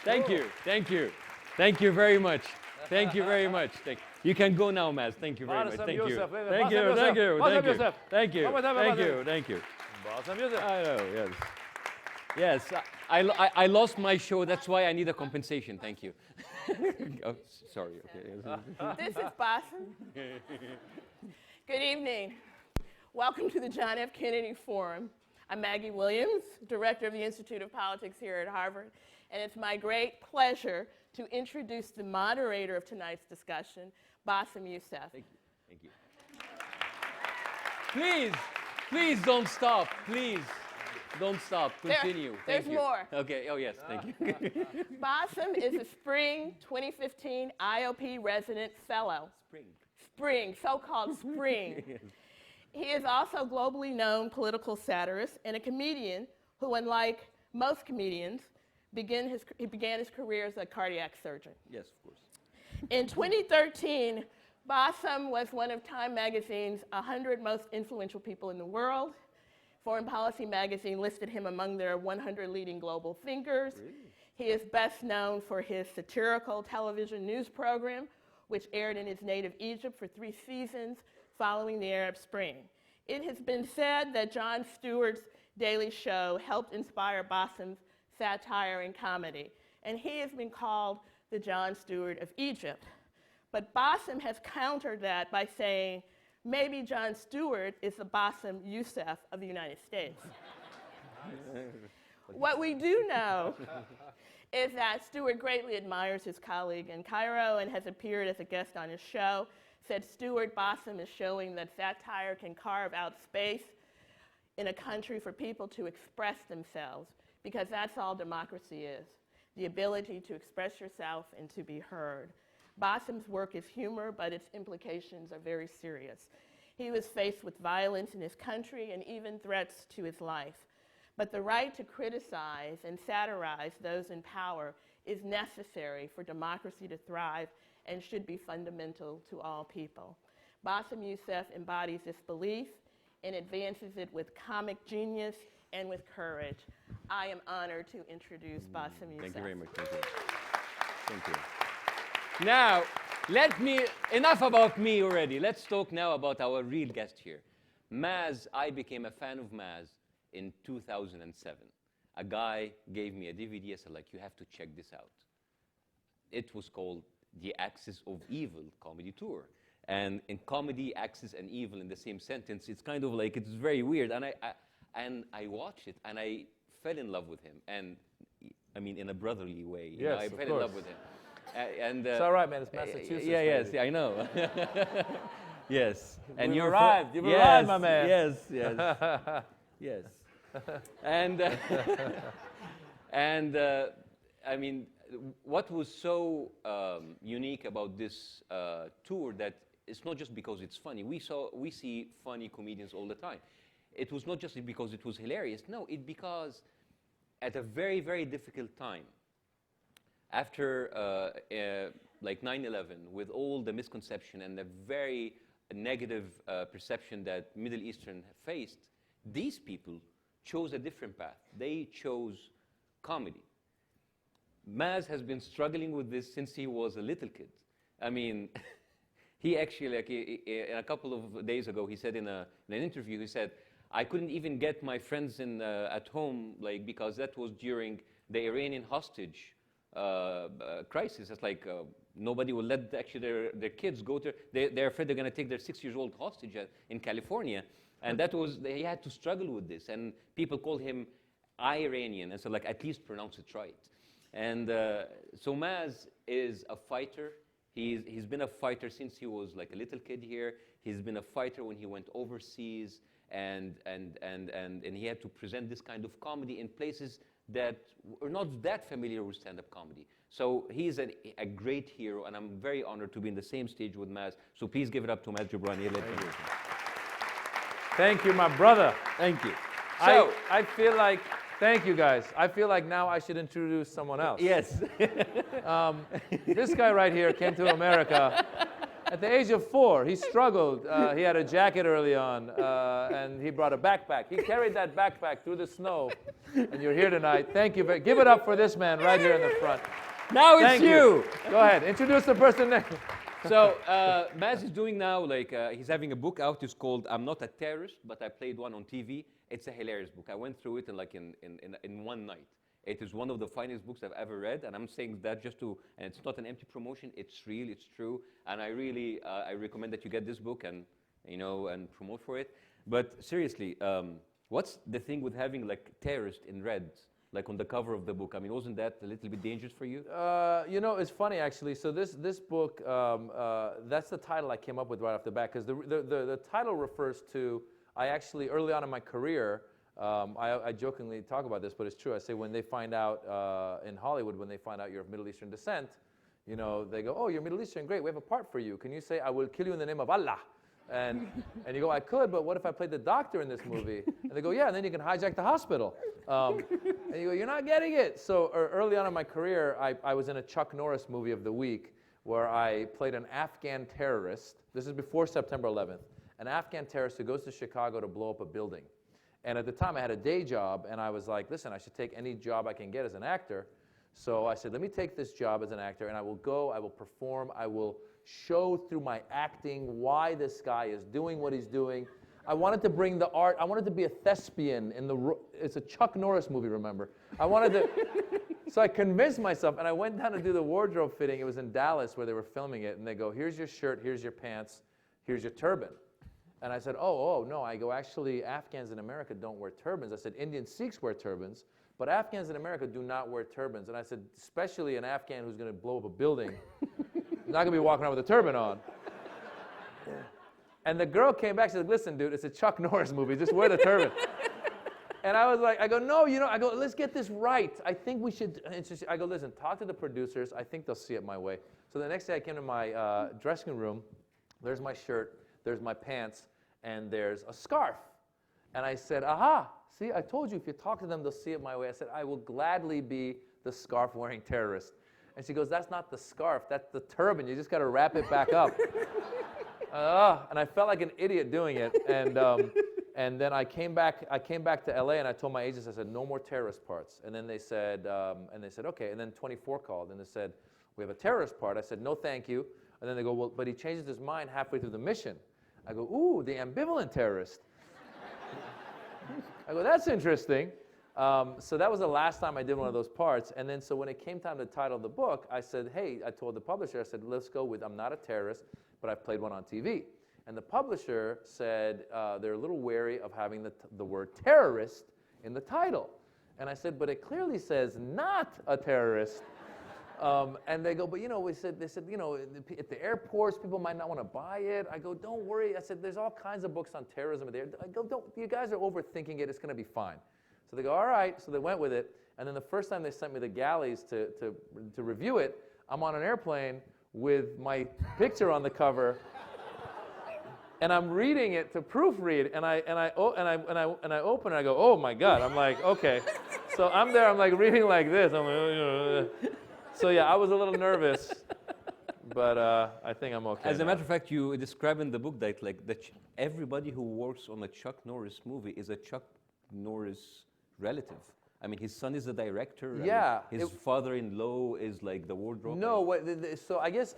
Thank you. Thank you. Thank you very much. Thank you very much. You can go now, Maz. Thank you very much. Thank you. Thank you. Thank you. Thank you. Thank you. Thank you. Thank you. Bassem Youssef. I know. Yes. Yes. I lost my show. That's why I need a compensation. Thank you. Oh, sorry. Okay. This is Bassem. Good evening. Welcome to the John F. Kennedy Forum. I'm Maggie Williams, Director of the Institute of Politics here at Harvard, and it's my great pleasure to introduce the moderator of tonight's discussion, Bassem Youssef. Thank you. Thank you. Please don't stop. Please don't stop. Continue. There's more. Okay. Oh, yes. Thank you. Bassem is a Spring 2015 IOP Resident Fellow. Spring, so-called Spring. Yes. He is also a globally known political satirist and a comedian who, unlike most comedians, he began his career as a cardiac surgeon. Yes, of course. In 2013, Bassem was one of Time magazine's 100 most influential people in the world. Foreign Policy magazine listed him among their 100 leading global thinkers. Really? He is best known for his satirical television news program, which aired in his native Egypt for 3 seasons following the Arab Spring. It has been said that Jon Stewart's Daily Show helped inspire Bassem's satire and comedy, and he has been called the Jon Stewart of Egypt. But Bassem has countered that by saying, maybe Jon Stewart is the Bassem Youssef of the United States. What we do know is that Stewart greatly admires his colleague in Cairo and has appeared as a guest on his show. Said Stewart, Bassem is showing that satire can carve out space in a country for people to express themselves, because that's all democracy is, the ability to express yourself and to be heard. Bassem's work is humor, but its implications are very serious. He was faced with violence in his country and even threats to his life. But the right to criticize and satirize those in power is necessary for democracy to thrive and should be fundamental to all people. Bassem Youssef embodies this belief and advances it with comic genius and with courage. I am honored to introduce Bassem Youssef. Thank you very much. Thank you. Thank you. Now, enough about me already. Let's talk now about our real guest here. Maz, I became a fan of Maz in 2007. A guy gave me a DVD and said, like, you have to check this out. It was called The Axis of Evil Comedy Tour. And in comedy, axis and evil in the same sentence, it's kind of like, it's very weird. And I watched it, and I fell in love with him. And I mean, in a brotherly way. You know, I fell in love with him. It's all right, man. It's Massachusetts. Yes, I know. Yes. And you arrived. You've arrived, my man. Yes. Yes. And I mean, what was so unique about this tour that it's not just because it's funny. We see funny comedians all the time. It was not just because it was hilarious. No, because at a very, very difficult time, after like 9/11, with all the misconception and the very negative perception that Middle Eastern faced, these people chose a different path. They chose comedy. Maz has been struggling with this since he was a little kid. I mean, he actually, like, a couple of days ago, he said in an interview, he said, I couldn't even get my friends at home, like, because that was during the Iranian hostage crisis. It's like nobody will let their kids go to, they're afraid they're going to take their 6-year-old hostage in California. And that was, he had to struggle with this. And people called him Iranian. And so, like, at least pronounce it right. And so Maz is a fighter. He's been a fighter since he was like a little kid here. He's been a fighter when he went overseas, and he had to present this kind of comedy in places that were not that familiar with stand-up comedy. So he's a great hero, and I'm very honored to be in the same stage with Maz. So please give it up to Maz Jobrani. Thank you, my brother. Thank you. So I feel like, thank you guys. I feel like now I should introduce someone else. Yes. This guy right here came to America At the age of 4, he struggled. He had a jacket early on, and he brought a backpack. He carried that backpack through the snow, and you're here tonight. Thank you. Give it up for this man right here in the front. Now it's Thank you. Go ahead. Introduce the person next. So Maz is doing now, like, he's having a book out. It's called I'm Not a Terrorist, but I played one on TV. It's a hilarious book. I went through it in one night. It is one of the finest books I've ever read, and I'm saying that just to, and it's not an empty promotion, it's real, it's true, and I really, I recommend that you get this book and, you know, and promote for it. But seriously, what's the thing with having, like, terrorist in red, like on the cover of the book? I mean, wasn't that a little bit dangerous for you? You know, it's funny, actually. So this book, that's the title I came up with right off the bat, because the title refers to, I actually, early on in my career, I jokingly talk about this, but it's true. I say when they find out in Hollywood, when they find out you're of Middle Eastern descent, you know, they go, oh, you're Middle Eastern, great, we have a part for you. Can you say, I will kill you in the name of Allah? And you go, I could, but what if I played the doctor in this movie? And they go, yeah, and then you can hijack the hospital. And you go, you're not getting it. So early on in my career, I was in a Chuck Norris movie of the week where I played an Afghan terrorist. This is before September 11th. An Afghan terrorist who goes to Chicago to blow up a building. And at the time, I had a day job, and I was like, listen, I should take any job I can get as an actor. So I said, let me take this job as an actor, and I will go, I will perform, I will show through my acting why this guy is doing what he's doing. I wanted to bring the art. I wanted to be a thespian in the, it's a Chuck Norris movie, remember? I wanted to, so I convinced myself, and I went down to do the wardrobe fitting. It was in Dallas where they were filming it, and they go, here's your shirt, here's your pants, here's your turban. And I said, oh, no. I go, actually, Afghans in America don't wear turbans. I said, Indian Sikhs wear turbans, but Afghans in America do not wear turbans. And I said, especially an Afghan who's going to blow up a building, not going to be walking around with a turban on. And the girl came back, she said, listen, dude, it's a Chuck Norris movie. Just wear the turban. And I was like, I go, no, you know, I go, let's get this right. I think we should, I go, listen, talk to the producers. I think they'll see it my way. So the next day I came to my dressing room. There's my shirt. There's my pants, and there's a scarf. And I said, aha, see, I told you if you talk to them, they'll see it my way. I said, I will gladly be the scarf-wearing terrorist. And she goes, that's not the scarf, that's the turban. You just got to wrap it back up. And I felt like an idiot doing it. And then I came back to LA, and I told my agents, I said, no more terrorist parts. And then they said, okay. And then 24 called, and they said, we have a terrorist part. I said, no, thank you. And then they go, well, but he changes his mind halfway through the mission. I go, ooh, the ambivalent terrorist. I go, that's interesting. So that was the last time I did one of those parts. And then so when it came time to title the book, I said, hey, I told the publisher, I said, let's go with I'm not a terrorist, but I've played one on TV. And the publisher said they're a little wary of having the word terrorist in the title. And I said, but it clearly says not a terrorist. And they go, but you know, they said, you know, at the airports, people might not want to buy it. I go, don't worry. I said, there's all kinds of books on terrorism there. I go, you guys are overthinking it. It's going to be fine. So they go, all right. So they went with it. And then the first time they sent me the galleys to review it, I'm on an airplane with my picture on the cover. And I'm reading it to proofread, and I open it. I go, oh my God! I'm like, okay. So I'm there. I'm like reading like this. I'm like, so yeah, I was a little nervous, but I think I'm okay. As a matter of fact, you describe in the book that like everybody who works on a Chuck Norris movie is a Chuck Norris relative. I mean, his son is a director. Yeah. I mean, his father-in-law is like the wardrobe. No, so I guess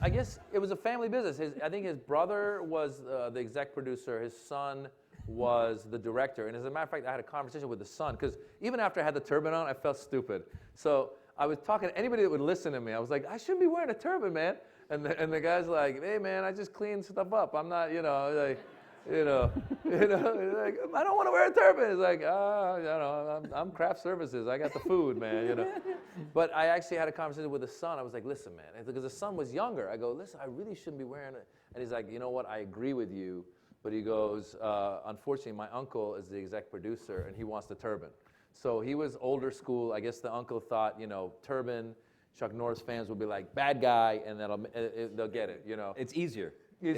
it was a family business. I think his brother was the exec producer. His son was the director. And as a matter of fact, I had a conversation with the son, because even after I had the turban on, I felt stupid. So I was talking to anybody that would listen to me. I was like, I shouldn't be wearing a turban, man. And the guy's like, hey, man, I just clean stuff up. I'm not, like, like, I don't want to wear a turban. It's like, I'm craft services. I got the food, man, But I actually had a conversation with the son. I was like, listen, man, because the son was younger. I go, listen, I really shouldn't be wearing it. And he's like, you know what? I agree with you. But he goes, unfortunately, my uncle is the exec producer, and he wants the turban. So he was older school. I guess the uncle thought, turban, Chuck Norris fans will be like, bad guy, and they'll get it, It's easier. You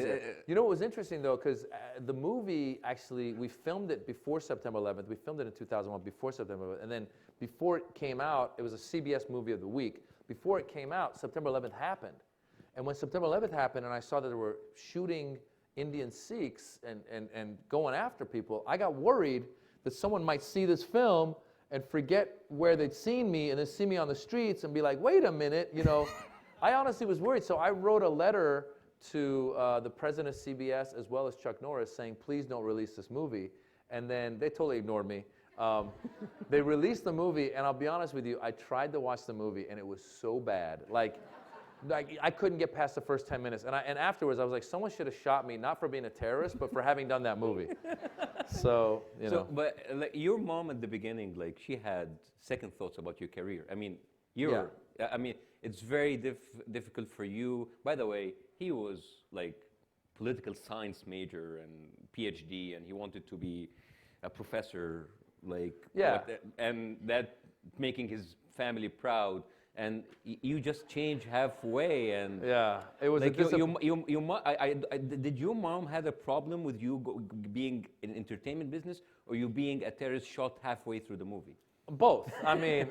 know what was interesting, though, because the movie, actually, we filmed it before September 11th. We filmed it in 2001 before September 11th. And then before it came out, it was a CBS movie of the week. Before it came out, September 11th happened. And when September 11th happened and I saw that they were shooting Indian Sikhs and going after people, I got worried that someone might see this film and forget where they'd seen me and then see me on the streets and be like, wait a minute, you know. I honestly was worried, so I wrote a letter to the president of CBS as well as Chuck Norris saying, please don't release this movie. And then they totally ignored me. They released the movie, and I'll be honest with you, I tried to watch the movie, and it was so bad. Like I couldn't get past the first 10 minutes. And afterwards, I was like, someone should have shot me, not for being a terrorist, but for having done that movie. So, you know. But like, your mom at the beginning, like, she had second thoughts about your career. I mean, I mean, it's very difficult for you. By the way, he was like political science major and PhD, and he wanted to be a professor, like, and that making his family proud. And you just change halfway, and it was like did your mom have a problem with you being in entertainment business, or you being a terrorist shot halfway through the movie? Both. I mean,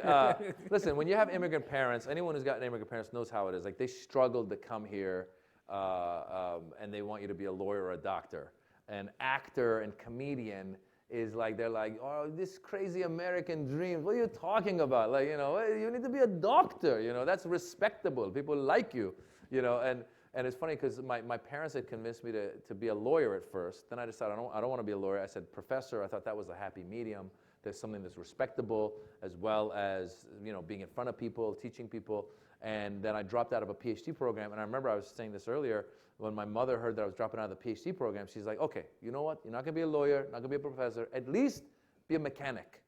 listen, when you have immigrant parents, anyone who's got immigrant parents knows how it is. Like, they struggled to come here, and they want you to be a lawyer or a doctor. An actor and comedian is like, they're like, oh, this crazy American dream, what are you talking about? Like, you know, you need to be a doctor, you know, that's respectable, people like you, you know, and it's funny because my parents had convinced me to be a lawyer at first. Then I decided I don't want to be a lawyer. I said professor. I thought that was a happy medium. There's something that's respectable as well as, you know, being in front of people, teaching people. And then I dropped out of a PhD program. And I remember I was saying this earlier, when my mother heard that I was dropping out of the PhD program, she's like, okay, you know what? You're not going to be a lawyer, not going to be a professor. At least be a mechanic.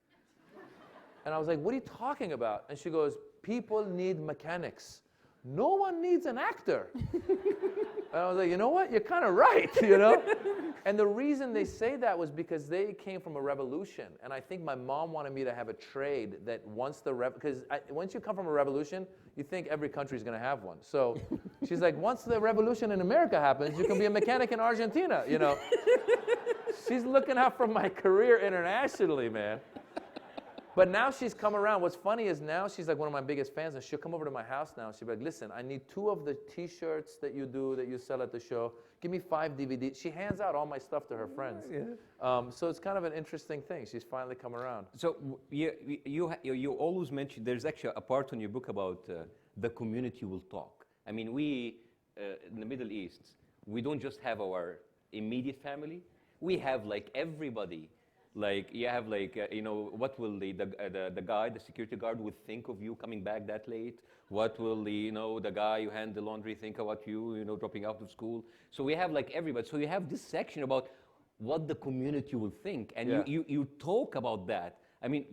And I was like, what are you talking about? And she goes, people need mechanics. No one needs an actor. And I was like, you know what? You're kind of right, you know? And the reason they say that was because they came from a revolution. And I think my mom wanted me to have a trade that once once you come from a revolution, you think every country is going to have one. So she's like, once the revolution in America happens, you can be a mechanic in Argentina, you know? She's looking out for my career internationally, man. But now she's come around. What's funny is now she's like one of my biggest fans, and she'll come over to my house now. She'll be like, listen, I need 2 of the T-shirts that you sell at the show. Give me 5 DVDs. She hands out all my stuff to her friends. Yeah. So it's kind of an interesting thing. She's finally come around. So you always mention, there's actually a part in your book about the community will talk. I mean, we, in the Middle East, we don't just have our immediate family. We have like everybody. Like, you have like, you know, what will the guy, the security guard would think of you coming back that late? What will the guy who hand the laundry think about you, you know, dropping out of school? So we have like everybody. So you have this section about what the community will think. And you talk about that. I mean,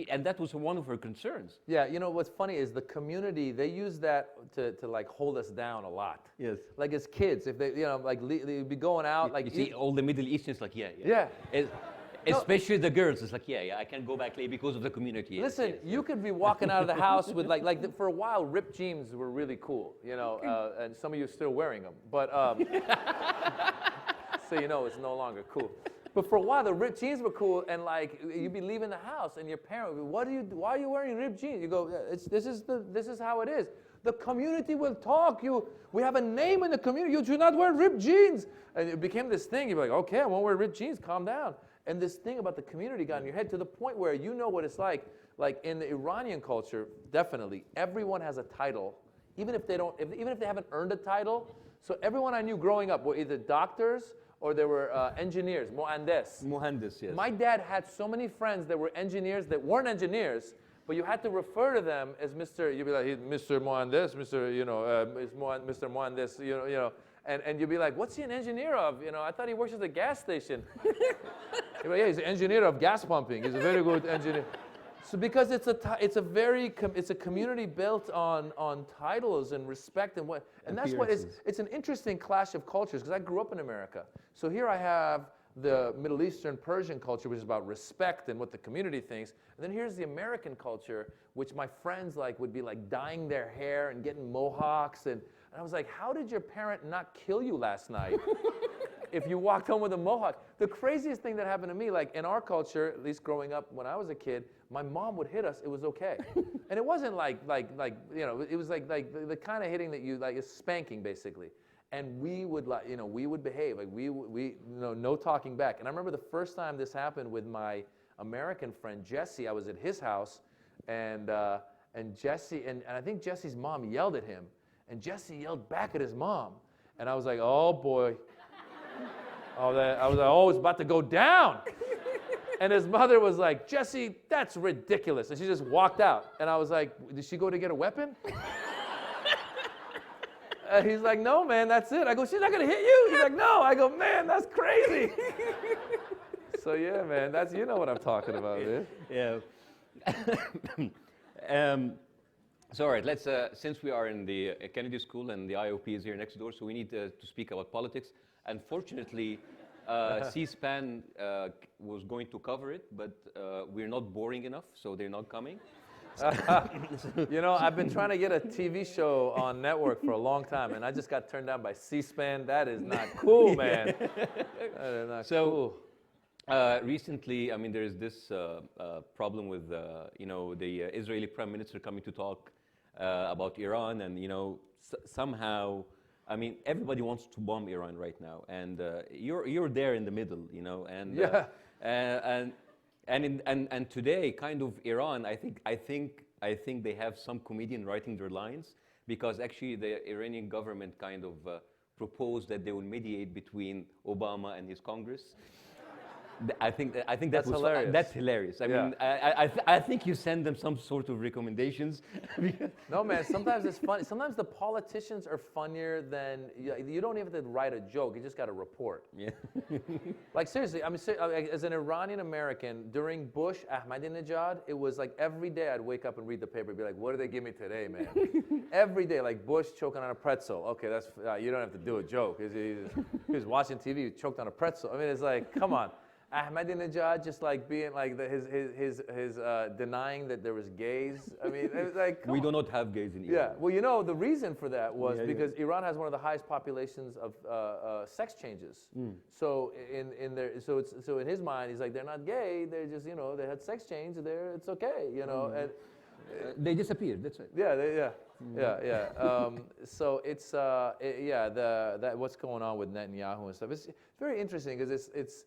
and that was one of her concerns. Yeah, you know, what's funny is the community, they use that to like hold us down a lot. Yes. Like as kids, if they, you know, like they'd be going out, like. You see, all the Middle Easterns like, especially the girls, it's like, I can't go back late because of the community. Listen, you could be walking out of the house with for a while, ripped jeans were really cool, you know, and some of you are still wearing them, but, so you know it's no longer cool. But for a while, the ripped jeans were cool, and like you'd be leaving the house, and your parent would be, why are you wearing ripped jeans? You go, this is how it is. The community will talk. We have a name in the community. You do not wear ripped jeans. And it became this thing. You'd be like, okay, I won't wear ripped jeans. Calm down. And this thing about the community got in your head to the point where you know what it's like. Like in the Iranian culture, definitely, everyone has a title, even if they haven't earned a title. So everyone I knew growing up were either doctors or they were engineers, muhandis. Muhandis, yes. My dad had so many friends that were engineers that weren't engineers, but you had to refer to them as Mr. You'd be like, Mr. Muhandis, Mr. You know, Mr. Muhandis, you know, and you'd be like, what's he an engineer of? You know, I thought he works at a gas station. You'd be like, yeah, he's an engineer of gas pumping. He's a very good engineer. So because it's a community built on titles and respect and that's what it's an interesting clash of cultures because I grew up in America. So here I have the Middle Eastern Persian culture, which is about respect and what the community thinks. And then here's the American culture, which my friends like would be like dyeing their hair and getting mohawks and I was like, how did your parent not kill you last night? if you walked home with a mohawk. The craziest thing that happened to me, like in our culture, at least growing up when I was a kid, my mom would hit us. It was okay, and it wasn't like it was like the kind of hitting that you like is spanking basically. And we would we would behave like we no talking back. And I remember the first time this happened with my American friend Jesse. I was at his house, and Jesse and I think Jesse's mom yelled at him, and Jesse yelled back at his mom, and I was like, oh boy, I was like, oh, it's about to go down. And his mother was like, Jesse, that's ridiculous, and she just walked out. And I was like, did she go to get a weapon? And he's like, no, man, that's it. I go, she's not gonna hit you? He's like, no. I go, man, that's crazy. So yeah, man, that's, you know what I'm talking about, man. Yeah. So all right, let's, since we are in the Kennedy School and the IOP is here next door, so we need to speak about politics. Unfortunately, C-SPAN was going to cover it, but we're not boring enough, so they're not coming. You know, I've been trying to get a TV show on network for a long time, and I just got turned down by C-SPAN. That is not cool, man. That is not cool. Recently, I mean, there is this problem with, the Israeli Prime Minister coming to talk about Iran, and, somehow, I mean, everybody wants to bomb Iran right now, and you're there in the middle, and yeah. And today, kind of Iran, I think they have some comedian writing their lines, because actually the Iranian government kind of proposed that they will mediate between Obama and his Congress. I think That's hilarious. That's hilarious. I mean, I think you send them some sort of recommendations. No, man. Sometimes it's funny. Sometimes the politicians are funnier than you don't even have to write a joke. You just got to report. Yeah. Like seriously, I mean, as an Iranian American during Bush, Ahmadinejad, it was like every day I'd wake up and read the paper, and be like, "What did they give me today, man?" Every day, like Bush choking on a pretzel. Okay, that's you don't have to do a joke. He was watching TV, he choked on a pretzel. I mean, it's like, come on. Ahmadinejad just like being like his denying that there was gays. I mean, it was like we do not have gays in Iran. Yeah, well, the reason for that was because Iran has one of the highest populations of sex changes. So so in his mind, he's like, they're not gay. They're just they had sex change. It's okay. And they disappeared. That's it. Yeah. So it's that what's going on with Netanyahu and stuff. It's very interesting because it's.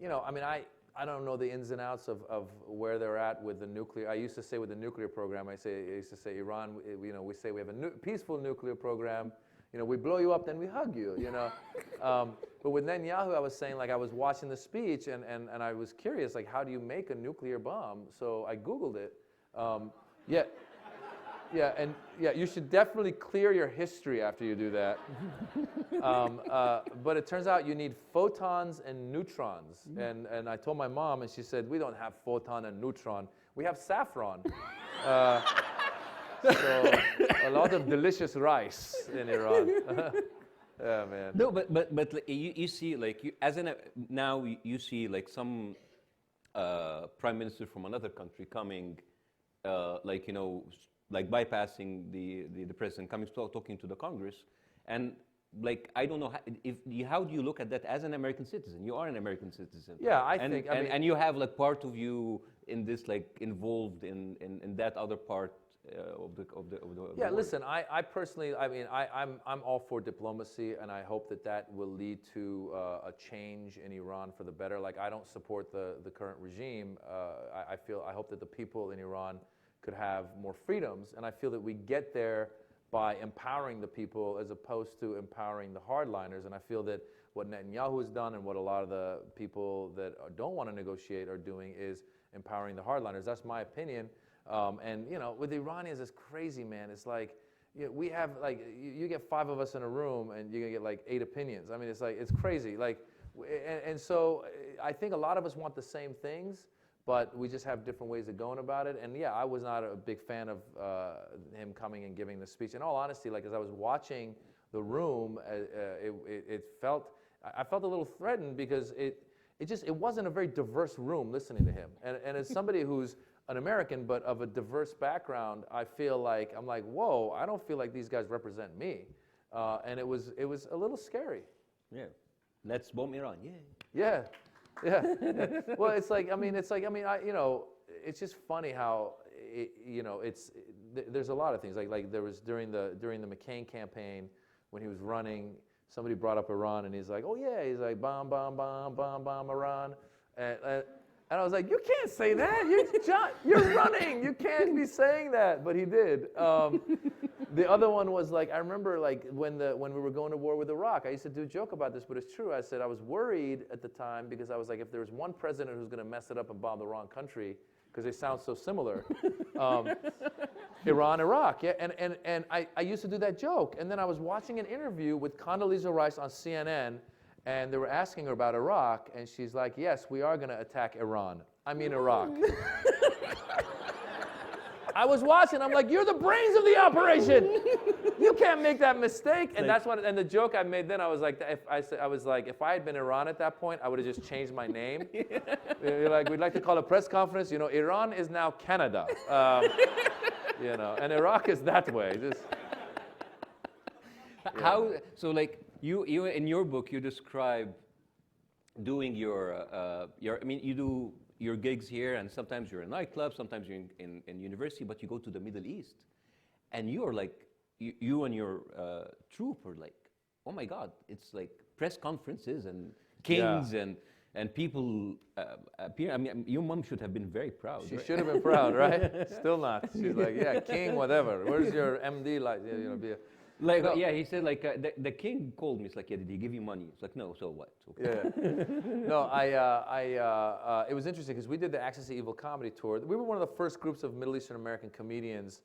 I mean, I don't know the ins and outs of where they're at with the nuclear. I used to say with the nuclear program, I used to say Iran, we say we have a peaceful nuclear program. We blow you up, then we hug you, But with Netanyahu, I was saying, like, I was watching the speech, and I was curious, like, how do you make a nuclear bomb? So I Googled it. You should definitely clear your history after you do that. But it turns out you need photons and neutrons. And I told my mom, and she said, we don't have photon and neutron. We have saffron. So a lot of delicious rice in Iran. Yeah, man. No, but like, you see, like, now you see, like, some prime minister from another country coming, like bypassing the president, coming talking to the Congress, and like I don't know how do you look at that as an American citizen? You are an American citizen. Yeah, I mean, and you have like part of you in this, like, involved in that other part of the yeah, world. listen, I personally, I mean, I'm all for diplomacy, and I hope that will lead to a change in Iran for the better. Like, I don't support the current regime. I hope that the people in Iran could have more freedoms, and I feel that we get there by empowering the people as opposed to empowering the hardliners. And I feel that what Netanyahu has done and what a lot of the people that don't want to negotiate are doing is empowering the hardliners. That's my opinion. And with the Iranians, it's crazy, man. It's like we have like you get 5 of us in a room, and you're gonna get like 8 opinions. I mean, it's like it's crazy. Like, and so I think a lot of us want the same things, but we just have different ways of going about it. And yeah, I was not a big fan of him coming and giving the speech. In all honesty, like as I was watching the room, I felt a little threatened because it wasn't a very diverse room listening to him. And as somebody who's an American but of a diverse background, I feel like I'm like, whoa, I don't feel like these guys represent me, and it was a little scary. Yeah. Let's bomb Iran. Yeah. Yeah, yeah. Well, it's like, I mean, you know, it's just funny how, you know, there's a lot of things. Like there was during the McCain campaign when he was running, somebody brought up Iran, and he's like, oh yeah, he's like, bomb, bomb, bomb, bomb, bomb Iran. And I was like, you can't say that. You're running. You can't be saying that. But he did. The other one was like, I remember like when we were going to war with Iraq, I used to do a joke about this, but it's true. I said I was worried at the time because I was like, if there was one president who's going to mess it up and bomb the wrong country, because they sound so similar, Iran, Iraq. Yeah, and I used to do that joke. And then I was watching an interview with Condoleezza Rice on CNN, and they were asking her about Iraq, and she's like, yes, we are going to attack Iran. I mean Iraq. I was watching, I'm like, you're the brains of the operation. You can't make that mistake. And that's what, and the joke I made then, I was like, if I had been Iran at that point, I would have just changed my name. You're like, we'd like to call a press conference, you know, Iran is now Canada. You know, and Iraq is that way. Just, How, so like, you in your book, you describe doing your I mean, you do your gigs here, and sometimes you're in nightclubs, sometimes you're in university, but you go to the Middle East, and you are like, you and your troupe are like, oh my God, it's like press conferences and kings and people appear. I mean, your mom should have been very proud. she right? should have been proud, right? Still not. She's like, yeah, king, whatever. Where's your MD? Like, you know, be a, Like, no. yeah, he said, like, the king called me. It's like, yeah, did he give you money? It's like, no, so what? Okay. Yeah. No, it was interesting because we did the Access to Evil comedy tour. We were one of the first groups of Middle Eastern American comedians,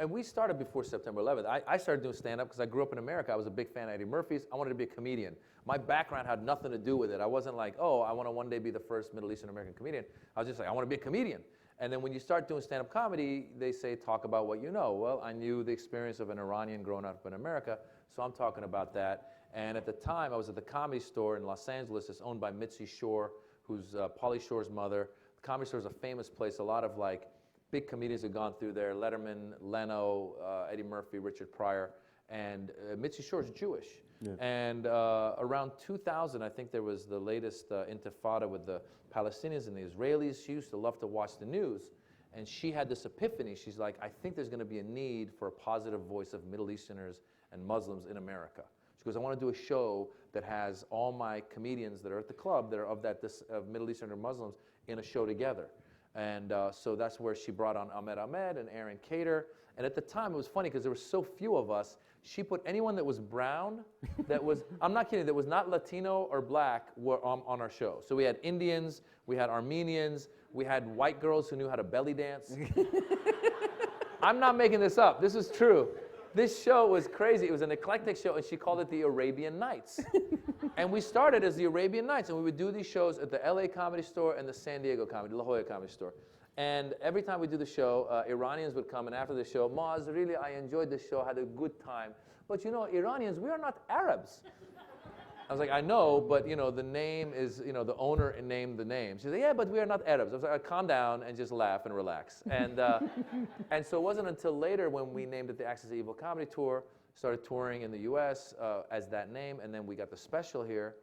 and we started before September 11th. I started doing stand-up because I grew up in America. I was a big fan of Eddie Murphy's. I wanted to be a comedian. My background had nothing to do with it. I wasn't like, oh, I want to one day be the first Middle Eastern American comedian. I was just like, I want to be a comedian. And then when you start doing stand-up comedy, they say, talk about what you know. Well, I knew the experience of an Iranian growing up in America, so I'm talking about that. And at the time, I was at the Comedy Store in Los Angeles. It's owned by Mitzi Shore, who's Pauly Shore's mother. The Comedy Store is a famous place. A lot of like big comedians have gone through there. Letterman, Leno, Eddie Murphy, Richard Pryor. And Mitzi Shore is Jewish. Yeah. And around 2000, I think there was the latest intifada with the Palestinians and the Israelis. She used to love to watch the news. And she had this epiphany. She's like, I think there's going to be a need for a positive voice of Middle Easterners and Muslims in America. She goes, I want to do a show that has all my comedians that are at the club that are of Middle Eastern or Muslims in a show together. And so that's where she brought on Ahmed and Aaron Cater. And at the time, it was funny because there were so few of us. She put anyone that was brown, that was, I'm not kidding, that was not Latino or black were on our show. So we had Indians, we had Armenians, we had white girls who knew how to belly dance. I'm not making this up. This is true. This show was crazy. It was an eclectic show, and she called it the Arabian Nights. And we started as the Arabian Nights, and we would do these shows at the LA Comedy Store and the San Diego Comedy, La Jolla Comedy Store. And every time we do the show, Iranians would come, and after the show, Maz, really, I enjoyed the show, had a good time. But you know, Iranians, we are not Arabs. I was like, I know, but you know, the name is, you know, the owner named the name. She said, yeah, but we are not Arabs. I was like, calm down and just laugh and relax. And and so it wasn't until later when we named it the Access to Evil Comedy Tour, started touring in the U.S. As that name, and then we got the special here.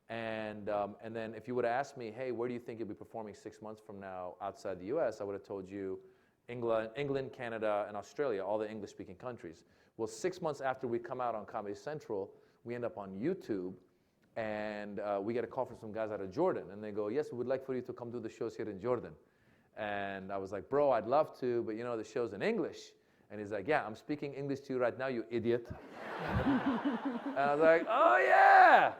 And then if you would have asked me, hey, where do you think you'll be performing 6 months from now outside the U.S., I would have told you England, Canada, and Australia, all the English-speaking countries. Well, 6 months after we come out on Comedy Central, we end up on YouTube, and we get a call from some guys out of Jordan, and they go, yes, we would like for you to come do the shows here in Jordan. And I was like, bro, I'd love to, but you know, the show's in English. And he's like, yeah, I'm speaking English to you right now, you idiot. And I was like, oh yeah!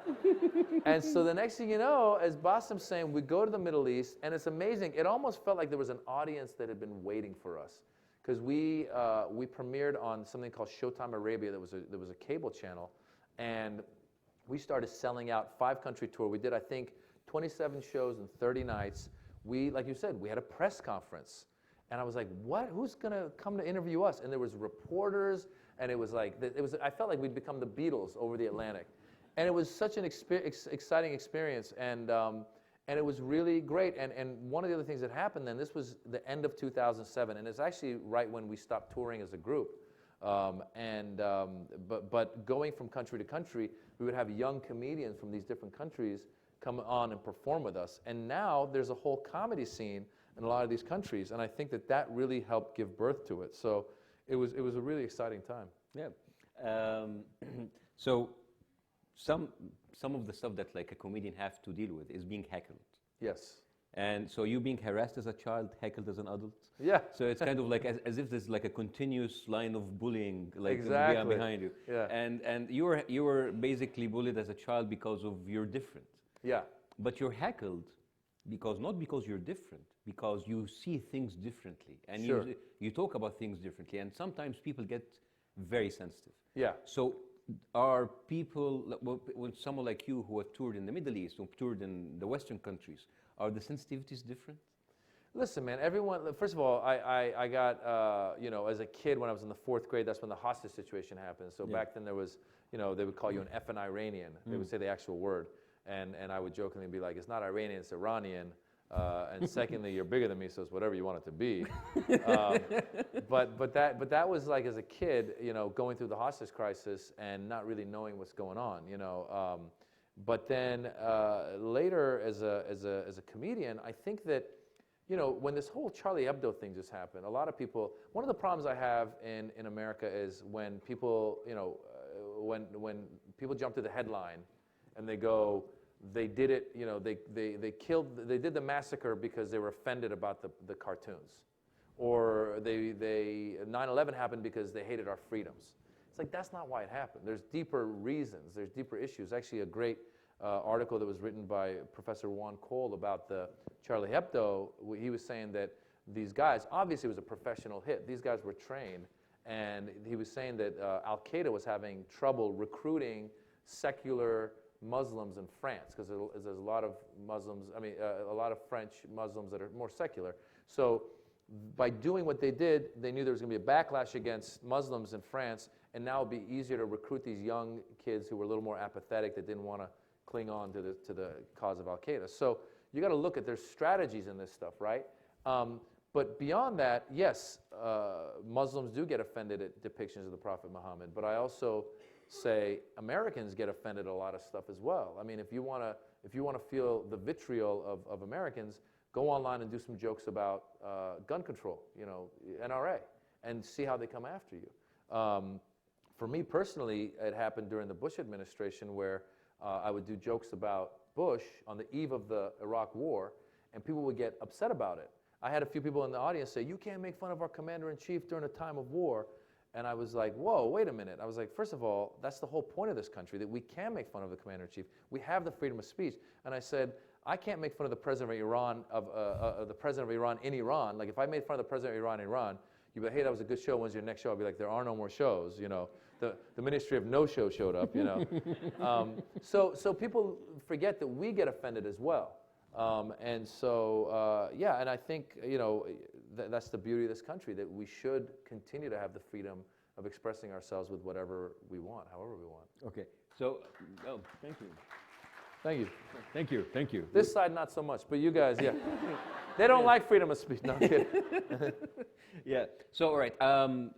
And so the next thing you know, as Bassem's saying, we go to the Middle East, and it's amazing. It almost felt like there was an audience that had been waiting for us. Because we premiered on something called Showtime Arabia, that was a cable channel, and we started selling out 5-country tour. We did, I think, 27 shows in 30 nights. We, like you said, we had a press conference. And I was like, what? Who's going to come to interview us? And there was reporters, and it was like, I felt like we'd become the Beatles over the Atlantic. And it was such an exciting experience, and it was really great. And one of the other things that happened then, this was the end of 2007, and it's actually right when we stopped touring as a group. But going from country to country, we would have young comedians from these different countries come on and perform with us. And now there's a whole comedy scene in a lot of these countries, and I think that really helped give birth to it. So it was a really exciting time. Yeah. So some of the stuff that like a comedian has to deal with is being heckled. Yes. And so you being harassed as a child, heckled as an adult. Yeah. So it's kind of like as if there's like a continuous line of bullying like Exactly. behind you. Yeah. And you were basically bullied as a child because of you're different. Yeah. But you're heckled not because you're different, because you see things differently and Sure. you talk about things differently, and sometimes people get very sensitive. Yeah. So are people, when someone like you who have toured in the Middle East, who toured in the Western countries, are the sensitivities different? Listen, man, everyone, first of all, I got, as a kid when I was in the 4th grade, that's when the hostage situation happened. So back then there was, they would call you an effing Iranian. They would say the actual word. And I would jokingly be like, it's not Iranian, it's Iranian. And secondly, you're bigger than me, so it's whatever you want it to be. But that was like as a kid, going through the hostage crisis and not really knowing what's going on, But then later, as a comedian, I think that, when this whole Charlie Hebdo thing just happened, a lot of people. One of the problems I have in America is when people, when people jump to the headline, and they go, they did it, they did the massacre because they were offended about the cartoons, or 9/11 happened because they hated our freedoms. It's like, that's not why it happened. There's deeper reasons, there's deeper issues. Actually, a great article that was written by Professor Juan Cole about the Charlie Hebdo, he was saying that these guys, obviously it was a professional hit, these guys were trained, and he was saying that Al-Qaeda was having trouble recruiting secular Muslims in France, because there's a lot of Muslims, a lot of French Muslims that are more secular. So by doing what they did, they knew there was going to be a backlash against Muslims in France, and now it'd be easier to recruit these young kids who were a little more apathetic, that didn't want to cling on to the cause of Al-Qaeda. So you got to look at their strategies in this stuff, right? But beyond that, yes, Muslims do get offended at depictions of the Prophet Muhammad, but I also say Americans get offended at a lot of stuff as well. I mean, if you want to feel the vitriol of Americans, go online and do some jokes about gun control, NRA, and see how they come after you. For me personally, it happened during the Bush administration, where I would do jokes about Bush on the eve of the Iraq War, and people would get upset about it. I had a few people in the audience say, "You can't make fun of our commander-in-chief during a time of war." And I was like, whoa, wait a minute. I was like, first of all, that's the whole point of this country, that we can make fun of the commander-in-chief. We have the freedom of speech. And I said, I can't make fun of the president of Iran, the president of Iran in Iran. Like, if I made fun of the president of Iran in Iran, you'd be like, hey, that was a good show. When's your next show? I'd be like, there are no more shows. The Ministry of No-Show showed up. So people forget that we get offended as well. And I think that's the beauty of this country, that we should continue to have the freedom of expressing ourselves with whatever we want, however we want. Okay. So, thank you. Thank you. Thank you. Thank you. This side, not so much, but you guys, yeah. They don't like freedom of speech. No, I'm kidding. Yeah. So, all right. I'm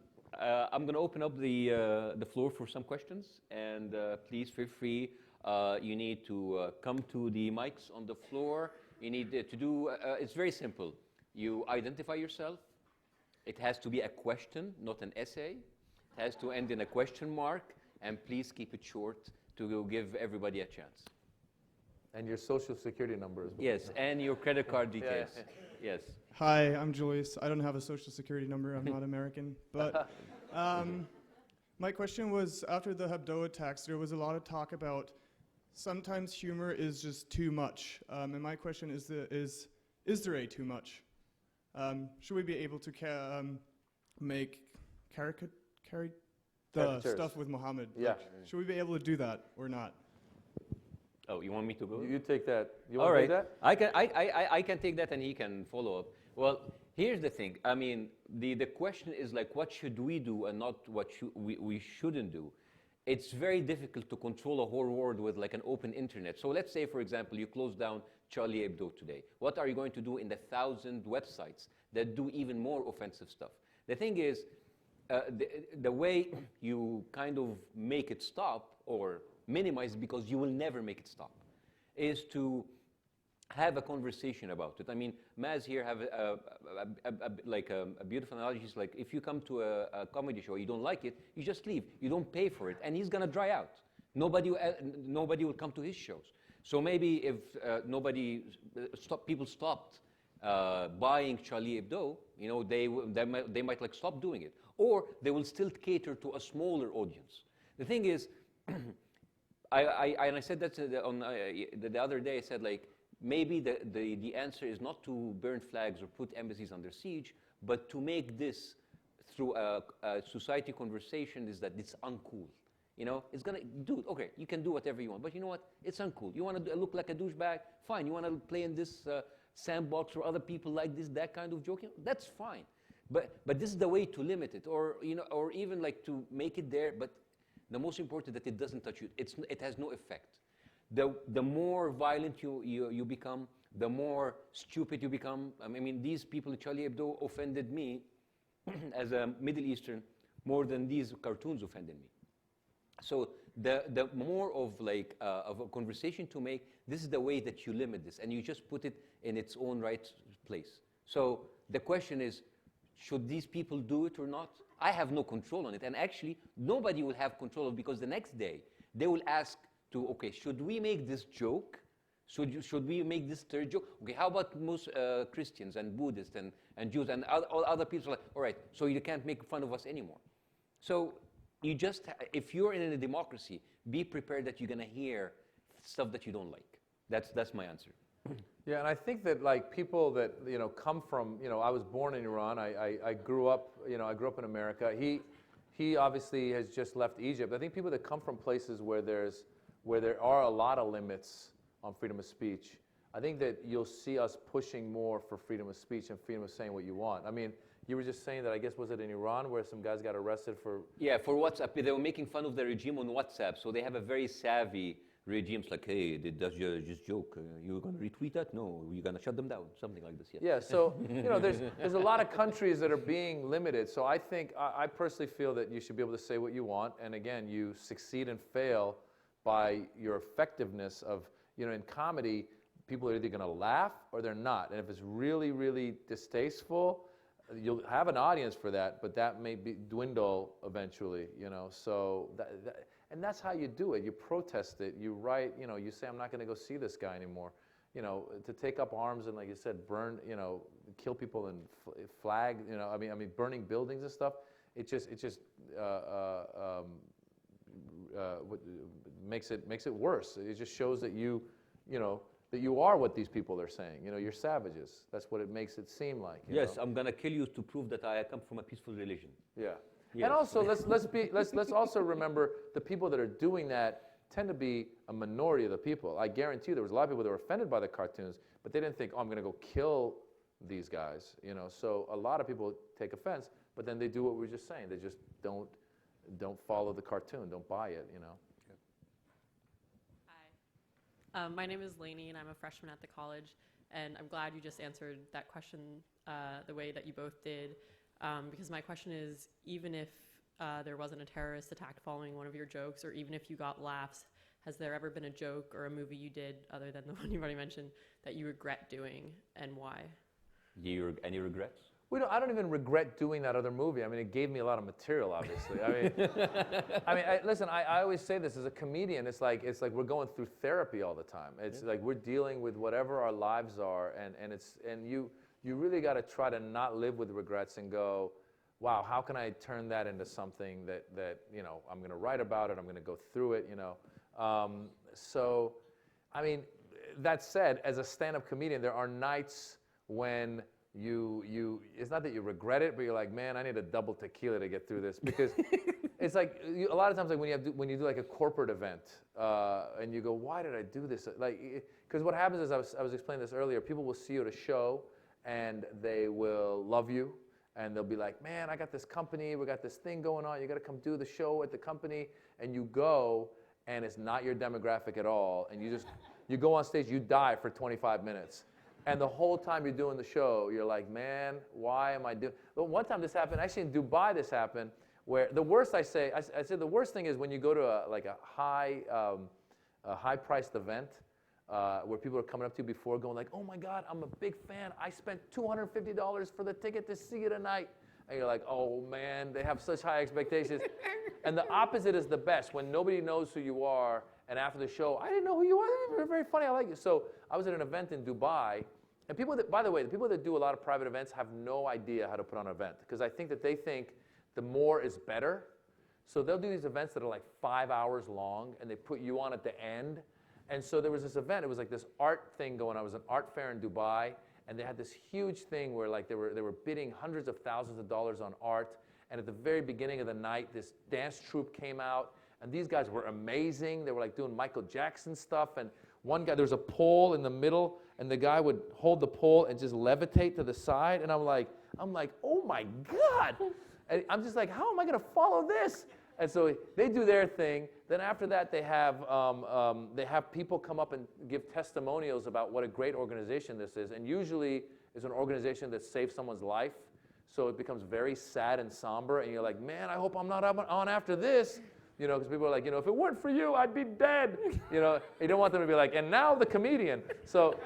going to open up the floor for some questions, and please feel free. You need to come to the mics on the floor. You need to do, it's very simple. You identify yourself. It has to be a question, not an essay. It has to end in a question mark, and please keep it short to give everybody a chance. And your social security number as well. Yes, and your credit card details. Yes. Hi, I'm Julius. I don't have a social security number. I'm not American. But my question was, after the Hebdo attacks, there was a lot of talk about sometimes humor is just too much. And my question is there a too much? Should we be able to make the stuff with Muhammad? Yeah. Like, should we be able to do that or not? Oh, you want me to go? You take that. You All want right. to take that? I can take that, and he can follow up. Well, here's the thing. I mean, the question is like, what should we do and not what we shouldn't do? It's very difficult to control a whole world with like an open internet. So let's say, for example, you close down Charlie Hebdo today. What are you going to do in the 1,000 websites that do even more offensive stuff? The thing is, the way you kind of make it stop or minimize, because you will never make it stop, is to have a conversation about it. I mean, Maz here have a beautiful analogy. He's like, if you come to a comedy show, you don't like it, you just leave. You don't pay for it, and he's gonna dry out. Nobody will come to his shows. So maybe if people stopped buying Charlie Hebdo, you know, they might like stop doing it, or they will still cater to a smaller audience. The thing is, I said that the other day. I said, like, maybe the answer is not to burn flags or put embassies under siege, but to make this through a society conversation is that it's uncool. You know, it's gonna, dude, okay, you can do whatever you want, but you know what? It's uncool. You want to look like a douchebag? Fine. You want to play in this sandbox where other people like this, that kind of joking? That's fine. But this is the way to limit it, or, you know, or even like to make it there. But the most important that it doesn't touch you. It has no effect. The more violent you become, the more stupid you become. I mean, these people, Charlie Hebdo, offended me as a Middle Eastern more than these cartoons offended me. So the more of like of a conversation to make, this is the way that you limit this, and you just put it in its own right place. So the question is, should these people do it or not? I have no control on it, and actually nobody will have control of it, because the next day they will ask to, okay, should we make this joke? Should we make this third joke? Okay, how about most Christians and Buddhists and Jews and all other people? Like, all right, so you can't make fun of us anymore. So you just, if you're in a democracy, be prepared that you're going to hear stuff that you don't like. That's my answer. Yeah, and I think that, like, people that, you know, come from, you know, I was born in Iran. I grew up, you know, I grew up in America. He obviously has just left Egypt. I think people that come from places where there are a lot of limits on freedom of speech, I think that you'll see us pushing more for freedom of speech and freedom of saying what you want. I mean, you were just saying that, I guess, was it in Iran where some guys got arrested for... Yeah, for WhatsApp. They were making fun of the regime on WhatsApp, so they have a very savvy regime. It's like, hey, that's just joke. You're going to retweet that? No, you're going to shut them down. Something like this, yeah. Yeah, so, you know, there's a lot of countries that are being limited. So I think, I personally feel that you should be able to say what you want. And again, you succeed and fail by your effectiveness of, you know, in comedy, people are either going to laugh or they're not. And if it's really, really distasteful, you'll have an audience for that, but that may dwindle eventually, you know. So, and that's how you do it. You protest it. You write, you know, you say, I'm not going to go see this guy anymore. You know, to take up arms and, like you said, burn, you know, kill people and flag, you know, I mean, burning buildings and stuff. It just makes it worse. It just shows that you know, that you are what these people are saying. You know, you're savages. That's what it makes it seem like. Yes, know? I'm gonna kill you to prove that I come from a peaceful religion. Yeah. Yes. And also, let's also remember the people that are doing that tend to be a minority of the people. I guarantee you, there was a lot of people that were offended by the cartoons, but they didn't think, oh, I'm gonna go kill these guys. You know, so a lot of people take offense, but then they do what we were just saying. They just don't follow the cartoon, don't buy it. You know. My name is Lainey, and I'm a freshman at the college, and I'm glad you just answered that question the way that you both did, because my question is, even if there wasn't a terrorist attack following one of your jokes, or even if you got laughs, has there ever been a joke or a movie you did, other than the one you've already mentioned, that you regret doing, and why? Any regrets? I don't even regret doing that other movie. I mean, it gave me a lot of material, obviously. Listen, I always say this as a comedian. It's like we're going through therapy all the time. It's like we're dealing with whatever our lives are, and you really got to try to not live with regrets and go, wow, how can I turn that into something that you know, I'm going to write about it. I'm going to go through it. You know, so I mean, that said, as a stand-up comedian, there are nights when it's not that you regret it, but you're like, man, I need a double tequila to get through this, because it's like a lot of times, like when you do like a corporate event, and you go, why did I do this? Like, because what happens is, I was explaining this earlier, people will see you at a show and they will love you, and they'll be like, man, I got this company, we got this thing going on, you got to come do the show at the company, and you go, and it's not your demographic at all, and you go on stage, you die for 25 minutes. And the whole time you're doing the show, you're like, man, why am I doing? But one time this happened, actually in Dubai this happened, where the worst I said the worst thing is when you go to a high-priced event where people are coming up to you before going like, oh my God, I'm a big fan. I spent $250 for the ticket to see you tonight. And you're like, oh man, they have such high expectations. And the opposite is the best, when nobody knows who you are, and after the show, I didn't know who you are. You're very funny, I like you. So I was at an event in Dubai, and people that, by the way, the people that do a lot of private events have no idea how to put on an event, because I think that they think the more is better. So they'll do these events that are like 5 hours long, and they put you on at the end. And so there was this event, it was like this art thing going on. It was an art fair in Dubai, and they had this huge thing where like they were bidding hundreds of thousands of dollars on art. And at the very beginning of the night, this dance troupe came out, and these guys were amazing. They were like doing Michael Jackson stuff, and one guy, there was a pole in the middle, and the guy would hold the pole and just levitate to the side, and I'm like, oh my God. And I'm just like, how am I gonna follow this? And so they do their thing. Then after that, they have people come up and give testimonials about what a great organization this is. And usually it's an organization that saved someone's life. So it becomes very sad and somber. And you're like, man, I hope I'm not on after this. You know, because people are like, you know, if it weren't for you, I'd be dead. You know, you don't want them to be like, and now the comedian. So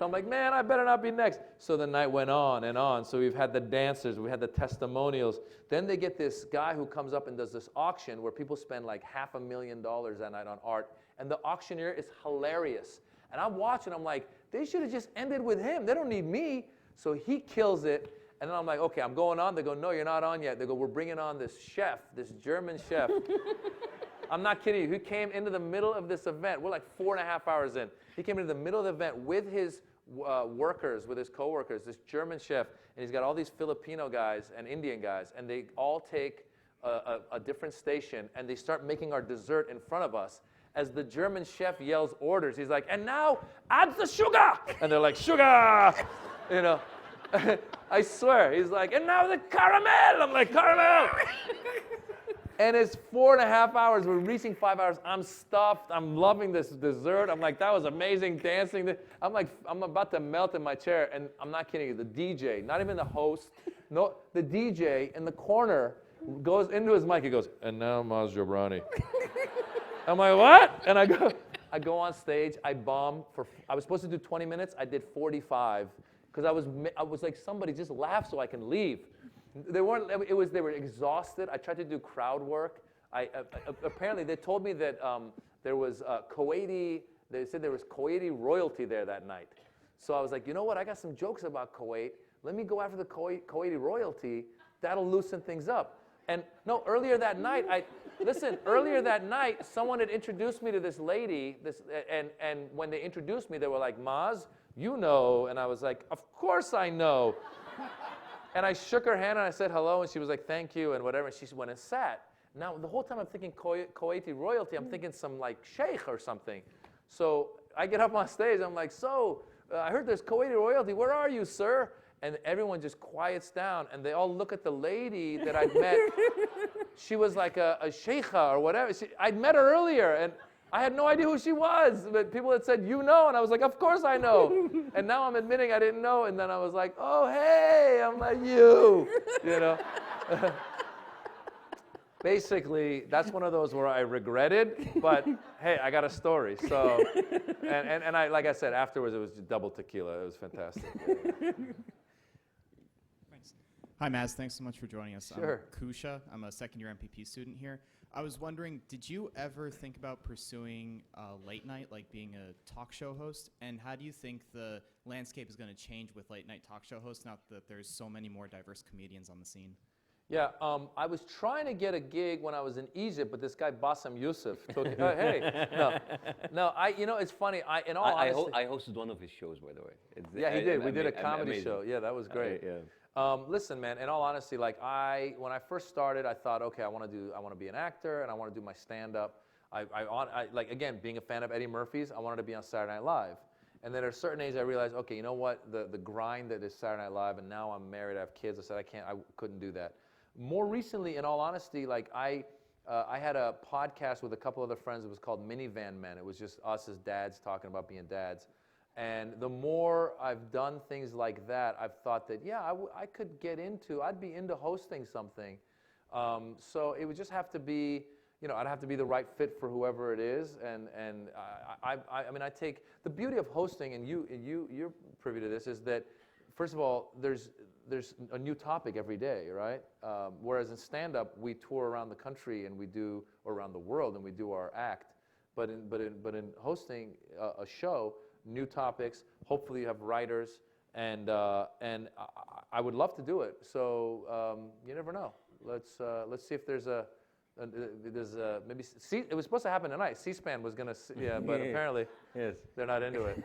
I'm like, man, I better not be next. So the night went on and on. So we've had the dancers, we had the testimonials. Then they get this guy who comes up and does this auction where people spend like $500,000 that night on art. And the auctioneer is hilarious. And I'm watching, I'm like, they should have just ended with him. They don't need me. So he kills it. And then I'm like, okay, I'm going on. They go, no, you're not on yet. They go, we're bringing on this chef, this German chef. I'm not kidding you. He came into the middle of this event. We're like 4.5 hours in. He came into the middle of the event with his workers, with his coworkers, this German chef, and he's got all these Filipino guys and Indian guys, and they all take a different station, and they start making our dessert in front of us. As the German chef yells orders, he's like, and now add the sugar! And they're like, sugar! You know, I swear. He's like, and now the caramel! I'm like, caramel! And it's 4.5 hours. We're reaching 5 hours. I'm stuffed. I'm loving this dessert. I'm like, that was amazing dancing. I'm like, I'm about to melt in my chair. And I'm not kidding you. The DJ, not even the host, no, the DJ in the corner goes into his mic. He goes, and now Maz Jobrani. I'm like, what? And I go on stage. I bomb I was supposed to do 20 minutes. I did 45 because I was like, somebody just laugh so I can leave. They were exhausted. I tried to do crowd work. Apparently, they told me that there was Kuwaiti, they said there was Kuwaiti royalty there that night. So I was like, you know what? I got some jokes about Kuwait. Let me go after the Kuwaiti royalty. That'll loosen things up. And no, earlier that night, earlier that night, someone had introduced me to this lady, and when they introduced me, they were like, Maz, you know. And I was like, of course I know. And I shook her hand and I said hello, and she was like, thank you, and whatever. And she went and sat. Now, the whole time I'm thinking Kuwaiti royalty, I'm thinking some like sheikh or something. So I get up on stage, I'm like, I heard there's Kuwaiti royalty. Where are you, sir? And everyone just quiets down, and they all look at the lady that I'd met. She was like a sheikha or whatever. I'd met her earlier, and I had no idea who she was, but people had said, you know, and I was like, of course I know. And now I'm admitting I didn't know, and then I was like, oh, hey, I'm like, you know. Basically, that's one of those where I regretted, but hey, I got a story. So, and I, like I said, afterwards it was double tequila. It was fantastic. Yeah. Thanks. Hi, Maz. Thanks so much for joining us. Sure. I'm Kusha. I'm a second-year MPP student here. I was wondering, did you ever think about pursuing late night, like being a talk show host? And how do you think the landscape is going to change with late night talk show hosts now that there's so many more diverse comedians on the scene? Yeah, I was trying to get a gig when I was in Egypt, but this guy Bassem Youssef took it. Hey, no, you know, it's funny. In all honesty, I hosted one of his shows, by the way. Yeah, he did. We did a comedy show. Yeah, that was great. Yeah. Listen, man. In all honesty, like when I first started, I thought, okay, I want to be an actor, and I want to do my stand-up. Like again, being a fan of Eddie Murphy's, I wanted to be on Saturday Night Live. And then at a certain age, I realized, okay, you know what? The grind that is Saturday Night Live, and now I'm married, I have kids. I said, I couldn't do that. More recently, in all honesty, like I had a podcast with a couple other friends. It was called Minivan Men. It was just us as dads talking about being dads. And the more I've done things like that, I've thought that, yeah, I could I'd be into hosting something. So it would just have to be, I'd have to be the right fit for whoever it is. And I mean, I take, the beauty of hosting, and you're privy to this, is that, first of all, there's a new topic every day, right? Whereas in stand-up, we tour around the country or around the world, and we do our act. But in hosting a show, new topics. Hopefully, you have writers, and I would love to do it. So you never know. Let's see if there's maybe it was supposed to happen tonight. C-SPAN was gonna, but apparently Yes. they're not into it.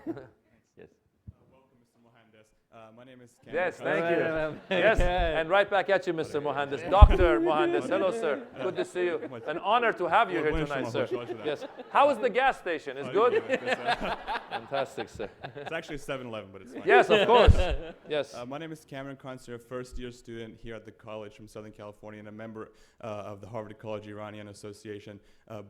Yes. Welcome, Mr. Mohandes. My name is Cameron. Yes, thank you. Yes, and right back at you, Mr. Mohandes. Dr. Mohandes, hello, sir. Good to see you. An honor to have you here tonight, sir. Yes. How is the gas station? Is good? Fantastic, sir. It's actually 7-Eleven, but it's fine. Yes, of course. Yes. My name is Cameron Conser, a first-year student here at the college from Southern California and a member of the Harvard College Iranian Association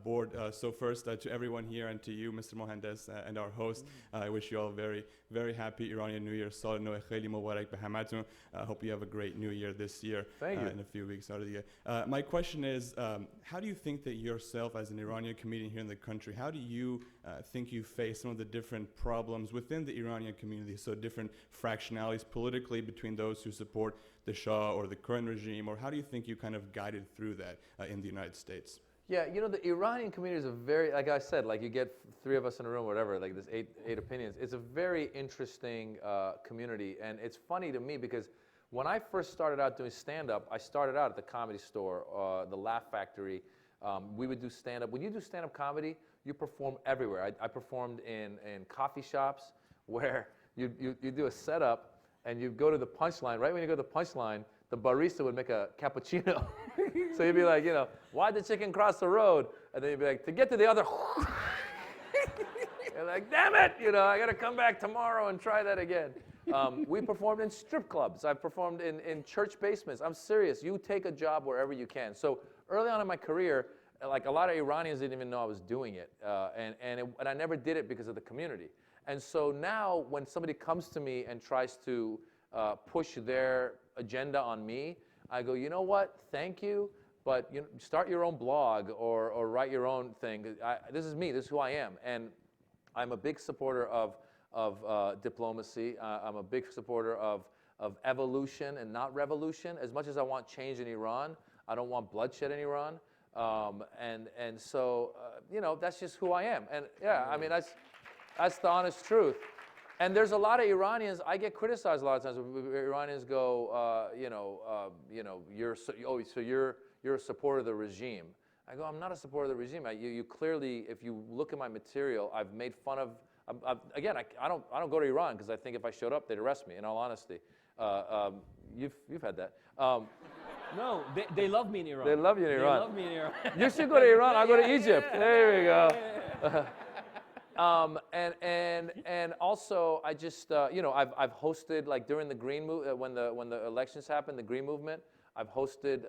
board. So first, to everyone here and to you, Mr. Mohandes, and our host, I wish you all a very, very happy Iranian New Year. Sal no kheli mubarak be hamatun. I hope you have a great New Year this year. Thank you. In a few weeks out of the year. My question is, how do you think that yourself, as an Iranian comedian here in the country, how do you think you face some of the different problems within the Iranian community, so different fractionalities politically between those who support the Shah or the current regime, or how do you think you kind of guided through that in the United States? Yeah, the Iranian community is a very, like I said, like you get three of us in a room, whatever, like there's eight opinions. It's a very interesting community, and it's funny to me because when I first started out doing stand-up, I started out at the Comedy Store, the Laugh Factory. We would do stand-up. When you do stand-up comedy, you perform everywhere. I performed in coffee shops where you do a setup and you go to the punchline. Right when you go to the punchline, the barista would make a cappuccino. So you'd be like, why'd the chicken cross the road? And then you'd be like, to get to the other. You're like, damn it, I got to come back tomorrow and try that again. We performed in strip clubs. I've performed in church basements. I'm serious. You take a job wherever you can. So early on in my career, like a lot of Iranians didn't even know I was doing it. And I never did it because of the community. And so now when somebody comes to me and tries to push their agenda on me, I go, you know what, thank you, but start your own blog or write your own thing. This is me, this is who I am. And I'm a big supporter of diplomacy. I'm a big supporter of evolution and not revolution. As much as I want change in Iran, I don't want bloodshed in Iran. And so, that's just who I am. And yeah, I mean, that's the honest truth. And there's a lot of Iranians, I get criticized a lot of times. Iranians go, you're a supporter of the regime. I go, I'm not a supporter of the regime. You clearly, if you look at my material, I've made fun of, again, I don't go to Iran because I think if I showed up, they'd arrest me, in all honesty. You've had that. No, they love me in Iran. They love you in Iran. They love me in Iran. You should go to Iran, I'll go to Egypt. There we go. And also I just I've hosted, like during the Green when the elections happened, the Green Movement, I've hosted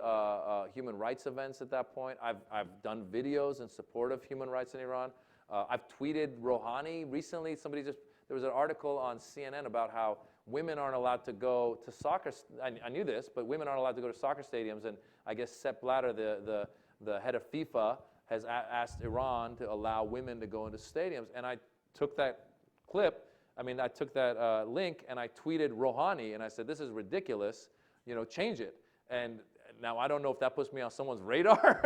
human rights events at that point. I've done videos in support of human rights in Iran. I've tweeted Rouhani recently. There was an article on CNN about how women aren't allowed to go to soccer. I knew this, but women aren't allowed to go to soccer stadiums. And I guess Sepp Blatter, the head of FIFA, has asked Iran to allow women to go into stadiums. And I took that I took that link and I tweeted Rouhani and I said, this is ridiculous, change it. And now I don't know if that puts me on someone's radar,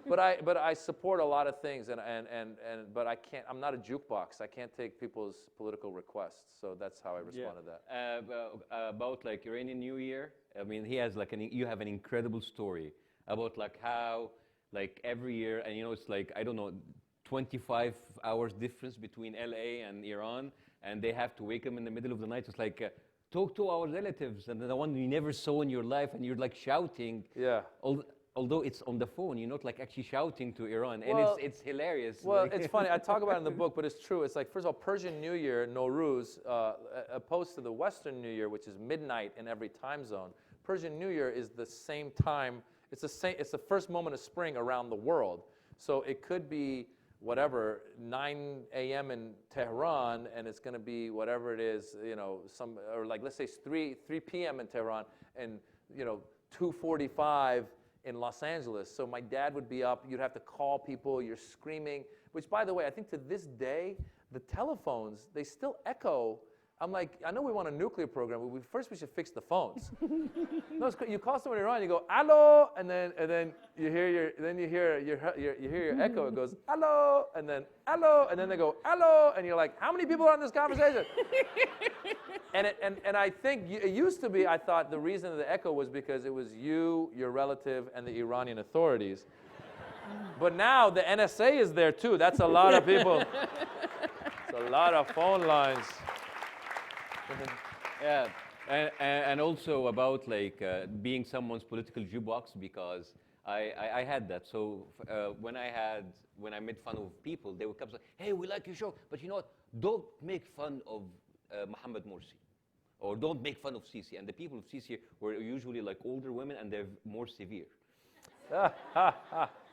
but I support a lot of things but I'm not a jukebox. I can't take people's political requests. So that's how I respond to that. About like Iranian New Year, I mean, he has you have an incredible story about like how like every year, and it's like, I don't know, 25 hours difference between LA and Iran, and they have to wake them in the middle of the night. It's like, talk to our relatives, and the one you never saw in your life, and you're like shouting. Yeah. Although it's on the phone, you're not like actually shouting to Iran, and Well, it's hilarious. Well, Like- it's funny. I talk about it in the book, but it's true. It's like, first of all, Persian New Year, Nowruz, opposed to the Western New Year, which is midnight in every time zone. Persian New Year is the same time. It's the first moment of spring around the world. So it could be whatever, 9 a.m. in Tehran, and it's going to be whatever it is, or like let's say it's 3 p.m. in Tehran, and 2:45 in Los Angeles. So my dad would be up. You'd have to call people. You're screaming. Which, by the way, I think to this day, the telephones, they still echo. I'm like, I know we want a nuclear program, but first we should fix the phones. No, it's you call someone in Iran, you go, "Hello," and then you hear your echo. It goes, "Hello," and then "Hello," and then they go, "Hello," and you're like, how many people are on this conversation? and I think it used to be. I thought the reason of the echo was because it was you, your relative, and the Iranian authorities. But now the NSA is there too. That's a lot of people. It's a lot of phone lines. Yeah, and also about like being someone's political jukebox, because I had that. So when I made fun of people, they would come and say, "Hey, we like your show, but you know what? Don't make fun of Mohammed Morsi, or don't make fun of Sisi." And the people of Sisi were usually like older women, and they're more severe.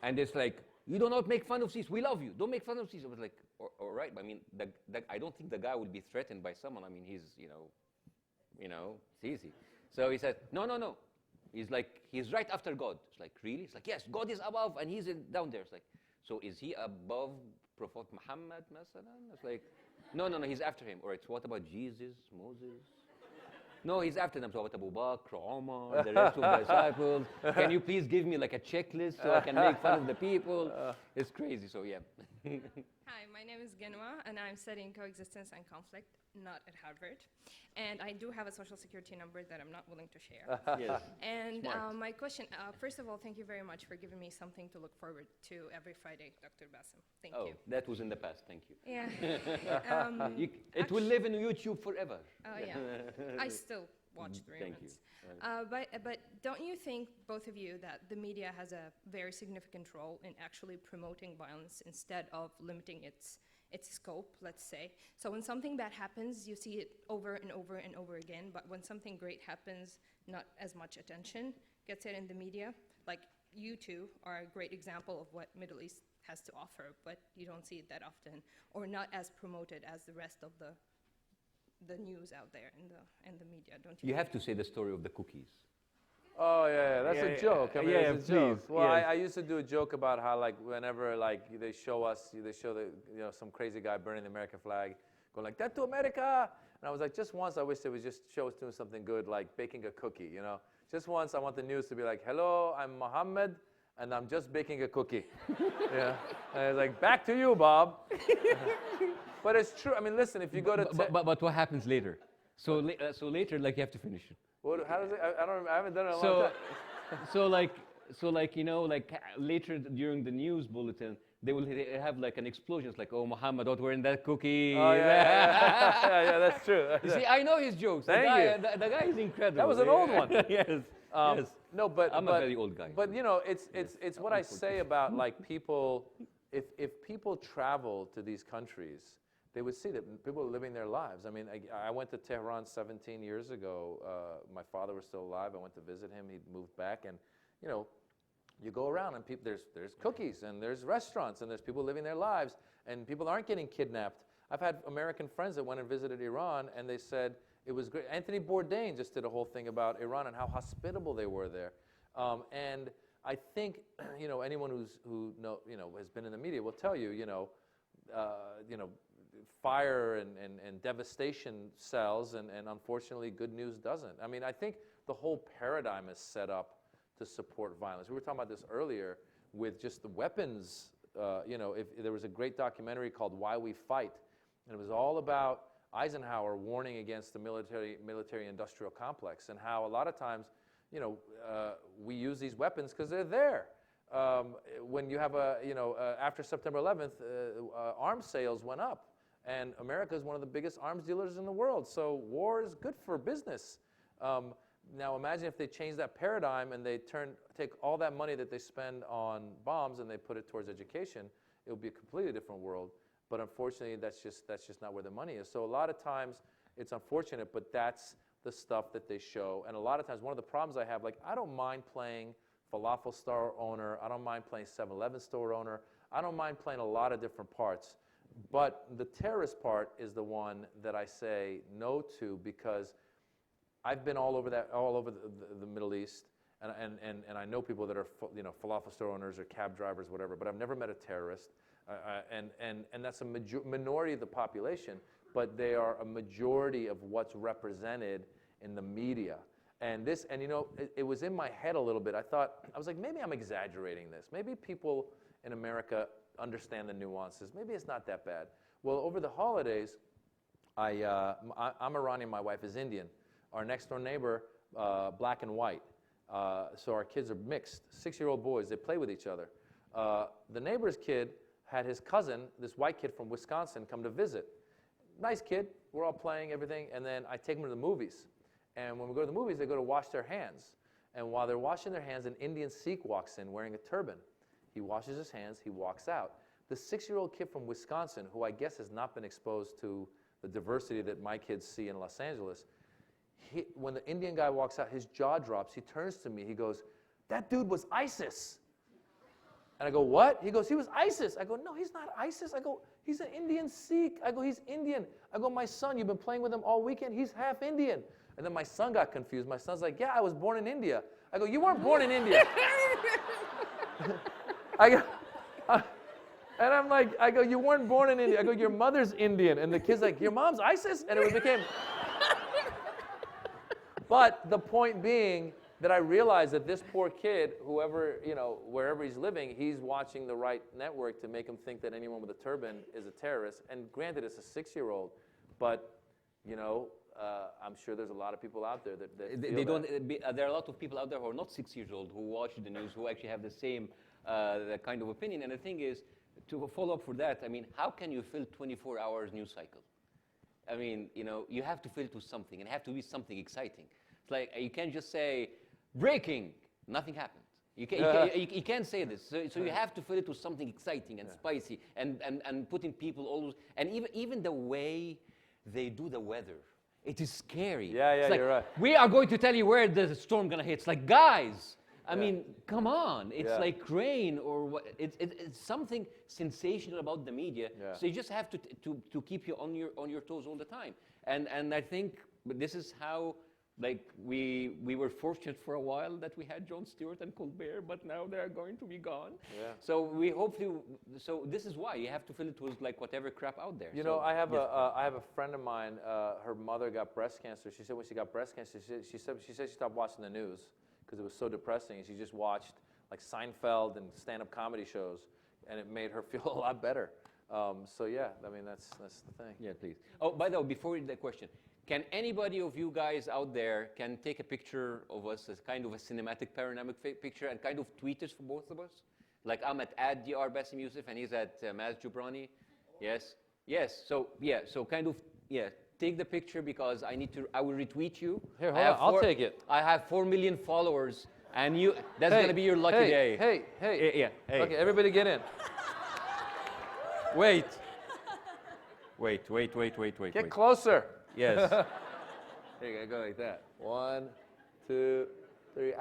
And it's like, "You do not make fun of Sisi. We love you. Don't make fun of Sisi." I was like, all right. I mean, I don't think the guy would be threatened by someone. I mean, he's, Sisi. So he said, no. He's like, he's right after God. It's like, really? It's like, yes, God is above and he's down there. It's like, so is he above Prophet Muhammad, masalan? It's like, no, he's after him. All right, so what about Jesus, Moses? No, he's after them. So what Abu Bakr, Omar, the rest of the disciples? Can you please give me like a checklist so I can make fun of the people? It's crazy, so yeah. Hi, my name is Genwa, and I'm studying coexistence and conflict, not at Harvard. And I do have a social security number that I'm not willing to share. Yes. And my question, first of all, thank you very much for giving me something to look forward to every Friday, Dr. Bassem. Thank you. Oh, that was in the past. Thank you. Yeah. It will live in YouTube forever. Oh, yeah. I still watch 3 Thank minutes. you. But don't you think, both of you, that the media has a very significant role in actually promoting violence instead of limiting its scope, let's say? So when something bad happens, you see it over and over and over again, but when something great happens, not as much attention gets it in the media. Like, you two are a great example of what Middle East has to offer, but you don't see it that often, or not as promoted as the rest of the news out there in the media, don't you? You have to say the story of the cookies. Oh yeah, that's a joke. I mean, yeah, it's a joke. please, Well, yes. I used to do a joke about how like whenever like they show some crazy guy burning the American flag, going like "That to America," and I was like, just once I wish they would just show us doing something good, like baking a cookie. Just once I want the news to be like, "Hello, I'm Mohammed, and I'm just baking a cookie." Yeah, and it's like, "Back to you, Bob." But it's true. I mean, listen, if you go to But what happens later? So later, like, you have to finish it. how does it? I haven't done it in a long So, time. like later during the news bulletin, they will have like an explosion. It's like, "Oh, Muhammad, what were in that cookie?" Oh yeah, that's true. You see, I know his jokes. Thank you. The guy is incredible. That was an old one. Yes. Yes. No, but I'm a very old guy. But it's what I say about like people. If people travel to these countries, they would see that people are living their lives. I mean, I went to Tehran 17 years ago. My father was still alive. I went to visit him. He'd moved back, and you go around and there's cookies and there's restaurants and there's people living their lives and people aren't getting kidnapped. I've had American friends that went and visited Iran and they said it was great. Anthony Bourdain just did a whole thing about Iran and how hospitable they were there. And I think anyone who has been in the media will tell you fire and devastation sells, and unfortunately good news doesn't. I mean, I think the whole paradigm is set up to support violence. We were talking about this earlier with just the weapons. If there was a great documentary called Why We Fight, and it was all about Eisenhower warning against the military-industrial complex and how a lot of times, we use these weapons because they're there. When you have after September 11th, arms sales went up. And America is one of the biggest arms dealers in the world. So war is good for business. Now imagine if they change that paradigm and they take all that money that they spend on bombs and they put it towards education, it would be a completely different world. But unfortunately, that's just not where the money is. So a lot of times, it's unfortunate, but that's the stuff that they show. And a lot of times, one of the problems I have, like, I don't mind playing falafel store owner. I don't mind playing 7-Eleven store owner. I don't mind playing a lot of different parts, but the terrorist part is the one that I say no to, because I've been all over the Middle East, and I know people that are falafel store owners or cab drivers, whatever, but I've never met a terrorist, and that's a minority of the population, but they are a majority of what's represented in the media. And it was in my head a little bit. I was like, maybe I'm exaggerating this. Maybe people in America understand the nuances. Maybe it's not that bad. Well, over the holidays, I'm Iranian, my wife is Indian. Our next door neighbor, black and white. So our kids are mixed, 6-year-old boys, they play with each other. The neighbor's kid had his cousin, this white kid from Wisconsin, come to visit. Nice kid, we're all playing, everything, and then I take them to the movies. And when we go to the movies, they go to wash their hands. And while they're washing their hands, an Indian Sikh walks in wearing a turban. He washes his hands, he walks out. The 6-year-old kid from Wisconsin, who I guess has not been exposed to the diversity that my kids see in Los Angeles, when the Indian guy walks out, his jaw drops, he turns to me, he goes, "That dude was ISIS." And I go, "What?" He goes, "He was ISIS." I go, "No, he's not ISIS." I go, "He's an Indian Sikh." I go, "He's Indian." I go, "My son, you've been playing with him all weekend, he's half Indian." And then my son got confused. My son's like, "Yeah, I was born in India." I go, "You weren't born in India." I go, and I'm like, I go, "You weren't born in India." I go, "Your mother's Indian." And the kid's like, "Your mom's ISIS?" And it became... But the point being that I realized that this poor kid, whoever, wherever he's living, he's watching the right network to make him think that anyone with a turban is a terrorist. And granted, it's a 6-year-old, but, I'm sure there's a lot of people out there that there are a lot of people out there who are not 6 years old who watch the news, who actually have the same kind of opinion. And the thing is, to follow up for that, I mean, how can you fill 24 hours news cycle? I mean, you have to fill it with something, and it have to be something exciting. It's like, you can't just say, "Breaking," nothing happened. You can't say this. So you have to fill it with something exciting and spicy, and putting people all, and even the way they do the weather, it is scary. Yeah, like, you're right. "We are going to tell you where the storm gonna hit." It's like, guys, I mean, come on. It's like rain or what. It's something sensational about the media. Yeah. So you just have to keep you on your toes all the time. And I think this is how, like, we were fortunate for a while that we had Jon Stewart and Colbert, but now they are going to be gone. Yeah. So this is why you have to fill it with like whatever crap out there. I have a friend of mine. Her mother got breast cancer. She said when she got breast cancer, she said she stopped watching the news because it was so depressing. She just watched like Seinfeld and stand-up comedy shows, and it made her feel a lot better. So yeah, I mean that's the thing. Yeah, please. Oh, by the way, before the question, can anybody of you guys out there can take a picture of us as kind of a cinematic panoramic picture and kind of tweet us for both of us? Like I'm at @Dr. Bassem Youssef and he's at Maz Jobrani. Yes. So kind of take the picture because I will retweet you. Here, hold on, I'll take it. I have 4 million followers, and that's gonna be your lucky day. Hey. Yeah. Hey. Okay, everybody get in. Wait. Wait. Get closer. Yes. Here you go like that. 1, 2, 3.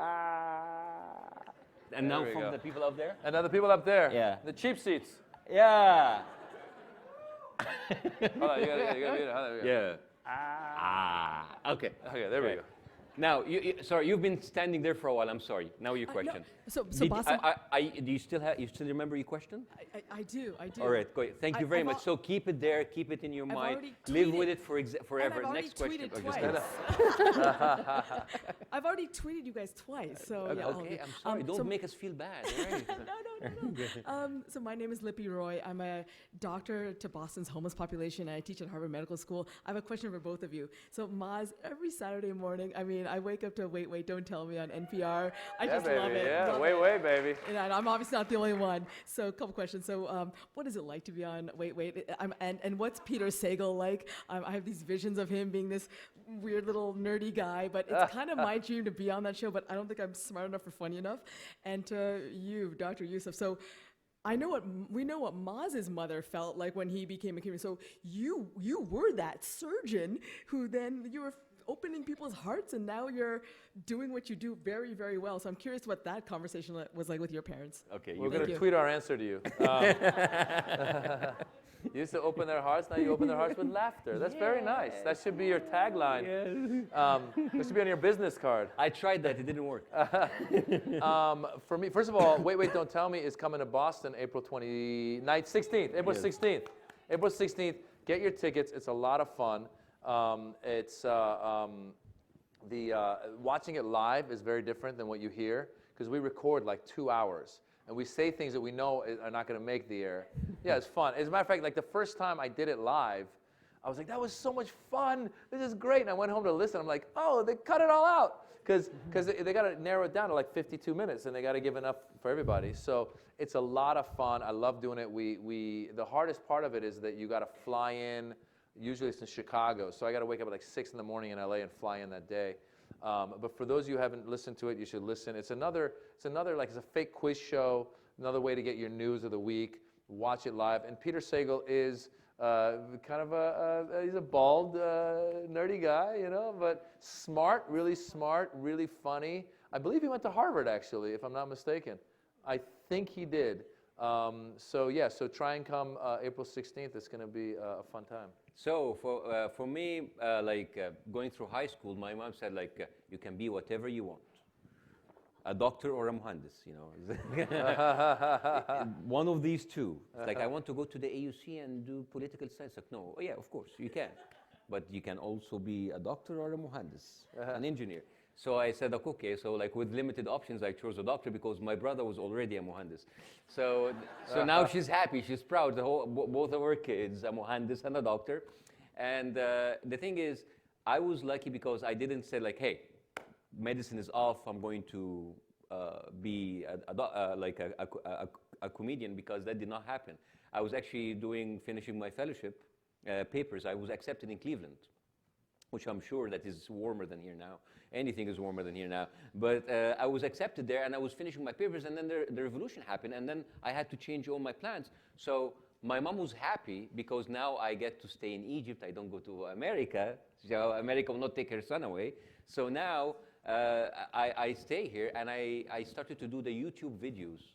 And now There we from go. the people out there? And now the people up there. Yeah. The cheap seats. Yeah. Hold on, you gotta be in. Hold on, Yeah. Okay. Okay, there we go. Now, sorry, you've been standing there for a while. I'm sorry. Now your question. So Did- Bassem, do you still remember your question? I do. All right, go ahead. Thank you very I've much. So keep it there, keep it in your I've mind, already live tweeted- with it forever. I've already Next question. tweeted Oh, just kidding. twice. I've already tweeted you guys twice. So yeah, all Okay, good. I'm sorry. Don't so- make us feel bad. All right. No. So my name is Lippy Roy. I'm a doctor to Boston's homeless population, and I teach at Harvard Medical School. I have a question for both of you. So Maz, every Saturday morning, I wake up to Wait, Don't Tell Me on NPR. I just love it. Yeah, Love wait, it. baby. And I'm obviously not the only one. So a couple questions. So what is it like to be on Wait? And what's Peter Sagal like? I have these visions of him being this weird little nerdy guy, but it's kind of my dream to be on that show, but I don't think I'm smart enough or funny enough. And to you, Dr. Youssef. So we know what Maz's mother felt like when he became a comedian. So you were that surgeon who then you were opening people's hearts, and now you're doing what you do very, very well. So I'm curious what that conversation was like with your parents. Okay, We're you going to you. tweet our answer to you. You used to open their hearts, now you open their hearts with laughter. That's very nice. That should be your tagline. That should be on your business card. I tried that, it didn't work. For me, first of all, Wait, Don't Tell Me is coming to Boston April 16th. April 16th. April 16th. Get your tickets. It's a lot of fun. Watching it live is very different than what you hear, because we record like 2 hours. And we say things that we know are not going to make the air. Yeah, it's fun. As a matter of fact, like the first time I did it live, I was like, that was so much fun. This is great. And I went home to listen. I'm like, oh, they cut it all out. Because they got to narrow it down to like 52 minutes, and they got to give enough for everybody. So it's a lot of fun. I love doing it. The hardest part of it is that you got to fly in. Usually it's in Chicago. So I got to wake up at like 6 in the morning in LA and fly in that day. But for those of you who haven't listened to it, you should listen. It's another like it's a fake quiz show, another way to get your news of the week. Watch it live. And Peter Sagal is kind of he's a bald, nerdy guy, you know, but smart, really funny. I believe he went to Harvard, actually, if I'm not mistaken. I think he did. So try and come April 16th. It's going to be a fun time. So for me, going through high school, my mom said you can be whatever you want, a doctor or a muhandis, you know, one of these two. It's like I want to go to the AUC and do political science. Like no, oh, yeah, of course you can, but you can also be a doctor or a muhandis, an engineer. So I said, okay, so like with limited options, I chose a doctor because my brother was already a muhandis. So now she's happy, she's proud. Both of her kids, a muhandis and a doctor. And the thing is, I was lucky because I didn't say like, hey, medicine is off, I'm going to be a comedian, because that did not happen. I was actually finishing my fellowship papers. I was accepted in Cleveland, which I'm sure that is warmer than here now. Anything is warmer than here now. But I was accepted there, and I was finishing my papers, and then the revolution happened, and then I had to change all my plans. So my mom was happy because now I get to stay in Egypt. I don't go to America. So America will not take her son away. So now I stay here, and I started to do the YouTube videos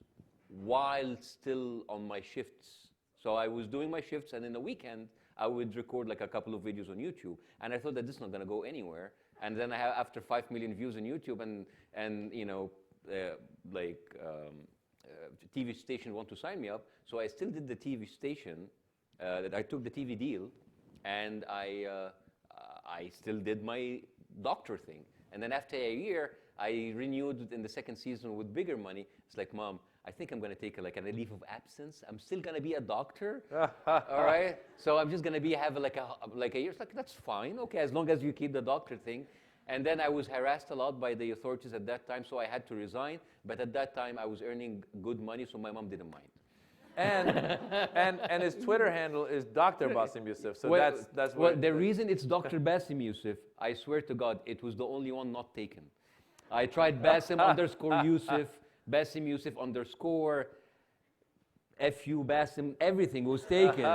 while still on my shifts. So I was doing my shifts, and in the weekend, I would record like a couple of videos on YouTube, and I thought that this is not going to go anywhere. And then after 5 million views on YouTube, and you know, TV station want to sign me up, so I still did the TV station. I took the TV deal, and I still did my doctor thing. And then after a year, I renewed in the second season with bigger money. It's like, Mom, I think I'm going to take a leave of absence. I'm still going to be a doctor, all right? So I'm just going to have like a year. It's like, that's fine, okay, as long as you keep the doctor thing. And then I was harassed a lot by the authorities at that time, so I had to resign. But at that time, I was earning good money, so my mom didn't mind. And his Twitter handle is Dr. Bassem Youssef. So that's what the reason it's Dr. Bassem Youssef, I swear to God, it was the only one not taken. I tried Bassem _ Youssef, Bassem Youssef _ FU Bassem, everything was taken.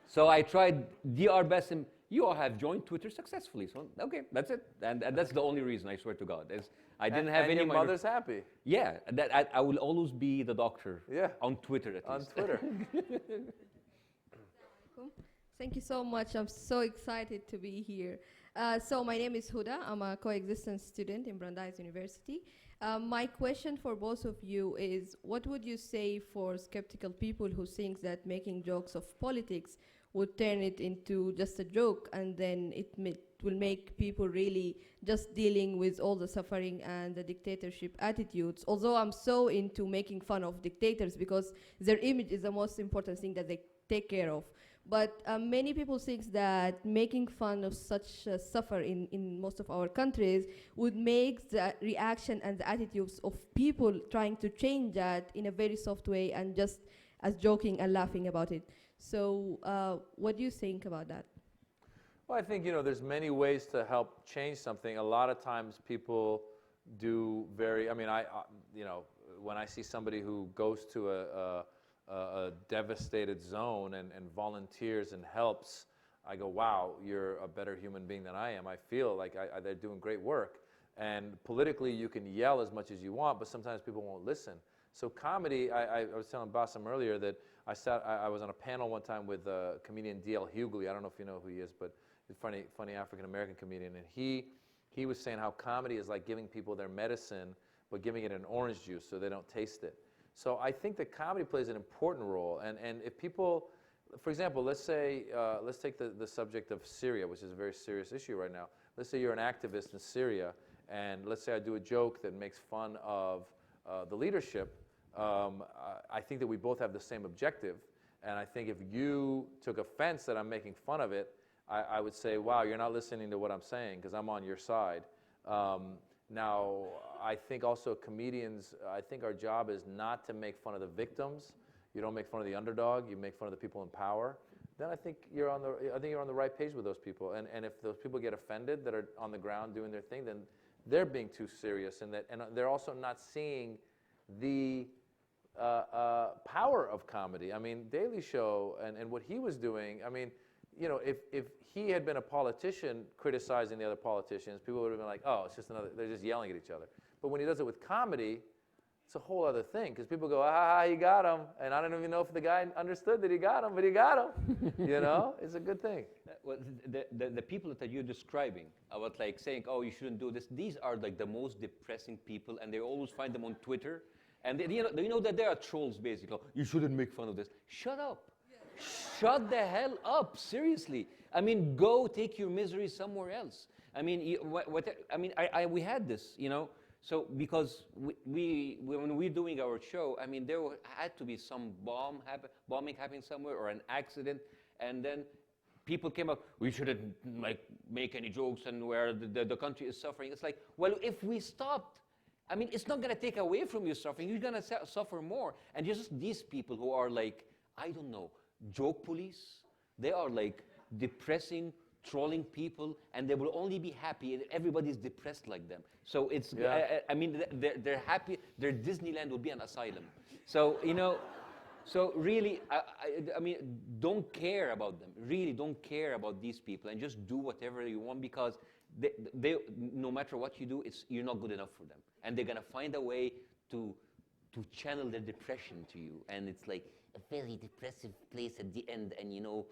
So I tried Dr. Bassem. You all have joined Twitter successfully. So okay, that's it. And that's the only reason, I swear to God. I didn't have any. And your mother's happy. Yeah, that I will always be the doctor. Yeah. On Twitter at least. On Twitter. Thank you so much. I'm so excited to be here. So my name is Huda. I'm a coexistence student in Brandeis University. My question for both of you is, what would you say for skeptical people who think that making jokes of politics would turn it into just a joke, and then it will make people really just dealing with all the suffering and the dictatorship attitudes? Although I'm so into making fun of dictators because their image is the most important thing that they take care of. But many people think that making fun of such suffer in most of our countries would make the reaction and the attitudes of people trying to change that in a very soft way and just as joking and laughing about it. So what do you think about that? Well, I think, there's many ways to help change something. A lot of times people do when I see somebody who goes to a devastated zone and volunteers and helps, I go, wow, you're a better human being than I am. I feel like they're doing great work. And politically, you can yell as much as you want, but sometimes people won't listen. So comedy, I was telling Bassem earlier that I was on a panel one time with comedian D.L. Hughley. I don't know if you know who he is, but he's a funny African-American comedian. And he was saying how comedy is like giving people their medicine, but giving it in orange juice so they don't taste it. So I think that comedy plays an important role. And if people, for example, let's take the subject of Syria, which is a very serious issue right now. Let's say you're an activist in Syria, and let's say I do a joke that makes fun of the leadership. I think that we both have the same objective. And I think if you took offense that I'm making fun of it, I would say, wow, you're not listening to what I'm saying because I'm on your side. Now, I think also comedians, I think our job is not to make fun of the victims. You don't make fun of the underdog. You make fun of the people in power. Then I think you're on the right page with those people. And if those people get offended that are on the ground doing their thing, then they're being too serious, and they're also not seeing the power of comedy. I mean, Daily Show and what he was doing. I mean, you know, if he had been a politician criticizing the other politicians, people would have been like, oh, it's just they're just yelling at each other. But when he does it with comedy, it's a whole other thing, because people go, he got him, and I don't even know if the guy understood that he got him, but he got him. You know, it's a good thing. Well, the people that you're describing about like saying, oh, you shouldn't do this, these are like the most depressing people, and they always find them on Twitter, and you know that they are trolls basically. You shouldn't make fun of this. Shut up. Shut the hell up, seriously. I mean, go take your misery somewhere else. I mean, we had this, you know. So because when we're doing our show, I mean, there had to be some bombing happening somewhere or an accident, and then people came up, we shouldn't like make any jokes and where the country is suffering. It's like, well, if we stopped, I mean, it's not going to take away from your suffering. You're going to suffer more. And just these people who are like, I don't know, joke police, they are like depressing, trolling people, and they will only be happy if everybody's depressed like them. So it's, I mean, they're happy, their Disneyland will be an asylum. So, you know, so really, I mean, don't care about them. Really don't care about these people and just do whatever you want, because they no matter what you do, you're not good enough for them. And they're going to find a way to channel their depression to you. And it's like a very depressive place at the end, and you know,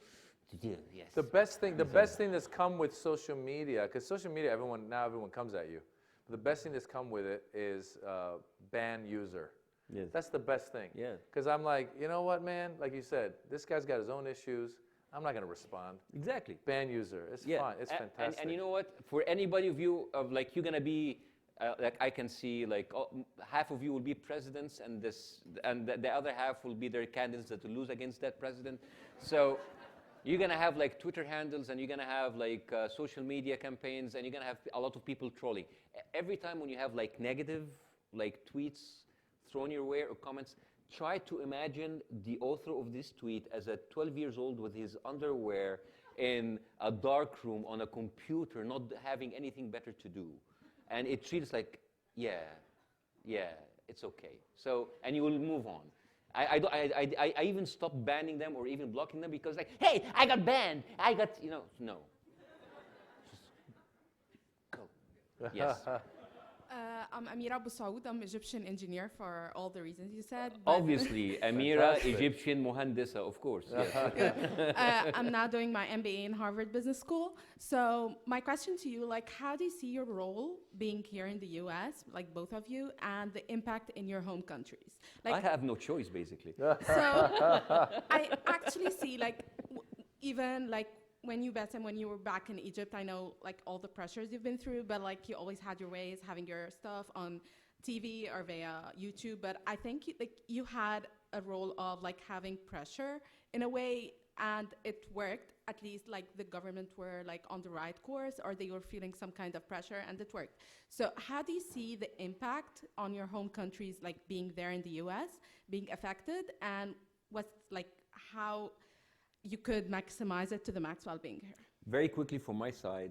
yes. The best thing that's come with social media, because social media, everyone comes at you. But the best thing that's come with it is ban user. Yes. That's the best thing. Yeah. Because I'm like, you know what, man? Like you said, this guy's got his own issues. I'm not going to respond. Exactly. Ban user. It's fine. It's fantastic. And you know what? For anybody of you, like you're going to be, like I can see, like half of you will be presidents, and the other half will be their candidates that will lose against that president. So you're going to have like Twitter handles, and you're going to have like social media campaigns, and you're going to have a lot of people trolling. Every time when you have like negative like tweets thrown your way or comments, try to imagine the author of this tweet as a 12 years old with his underwear in a dark room on a computer, not having anything better to do. And it treats like, yeah, it's okay. So, and you will move on. I even stopped banning them or even blocking them, because like, hey, I got banned. No. Just go. Yes. I'm Amira Abu Saoud. I'm Egyptian engineer for all the reasons you said. Obviously, Amira, Egyptian Muhandisa, of course. Yes. I'm now doing my MBA in Harvard Business School. So my question to you, like, how do you see your role being here in the U.S., like both of you, and the impact in your home countries? Like, I have no choice, basically. So I actually see, like, even like, when you were back in Egypt, I know like all the pressures you've been through, but like you always had your ways, having your stuff on TV or via YouTube. But I think you had a role of like having pressure in a way, and it worked. At least like the government were like on the right course, or they were feeling some kind of pressure, and it worked. So how do you see the impact on your home countries, like being there in the US, being affected, and what's like how you could maximize it to the max while being here? Very quickly from my side,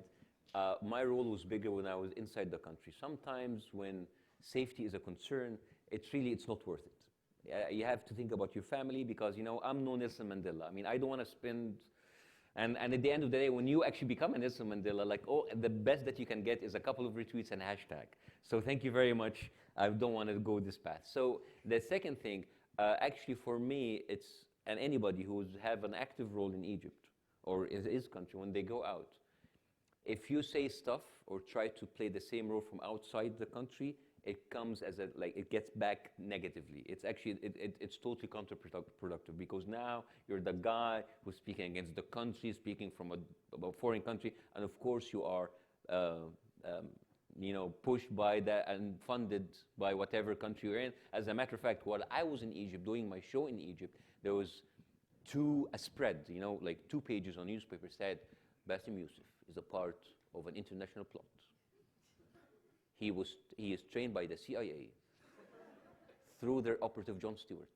my role was bigger when I was inside the country. Sometimes when safety is a concern, it's not worth it. You have to think about your family, because, you know, I'm no Nelson Mandela. I mean, I don't want to spend And at the end of the day, when you actually become an Nelson Mandela, like, oh, the best that you can get is a couple of retweets and a hashtag. So thank you very much. I don't want to go this path. So the second thing, actually for me, it's, and anybody who have an active role in Egypt or in his country, when they go out, if you say stuff or try to play the same role from outside the country, it comes as a, like, it gets back negatively. It's actually, it's totally counterproductive, because now you're the guy who's speaking against the country, speaking from a foreign country, and of course you are, you know, pushed by that and funded by whatever country you're in. As a matter of fact, while I was in Egypt doing my show in Egypt, there was a spread, you know, like 2 pages on newspaper said, Bassem Youssef is a part of an international plot. He is trained by the CIA through their operative John Stewart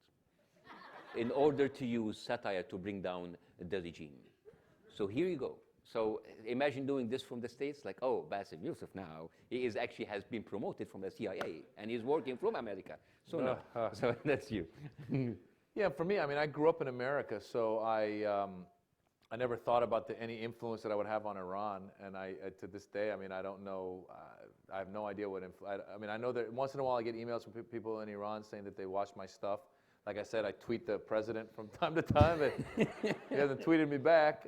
in order to use satire to bring down the regime. So here you go. So imagine doing this from the States, like, oh, Bassem Youssef now, he is actually has been promoted from the CIA and he's working from America. So no, so that's you. Yeah, for me, I mean, I grew up in America, so I never thought about any influence that I would have on Iran, and to this day, I mean, I don't know, I have no idea what I mean, I know that once in a while I get emails from people in Iran saying that they watch my stuff. Like I said, I tweet the president from time to time, but he hasn't tweeted me back.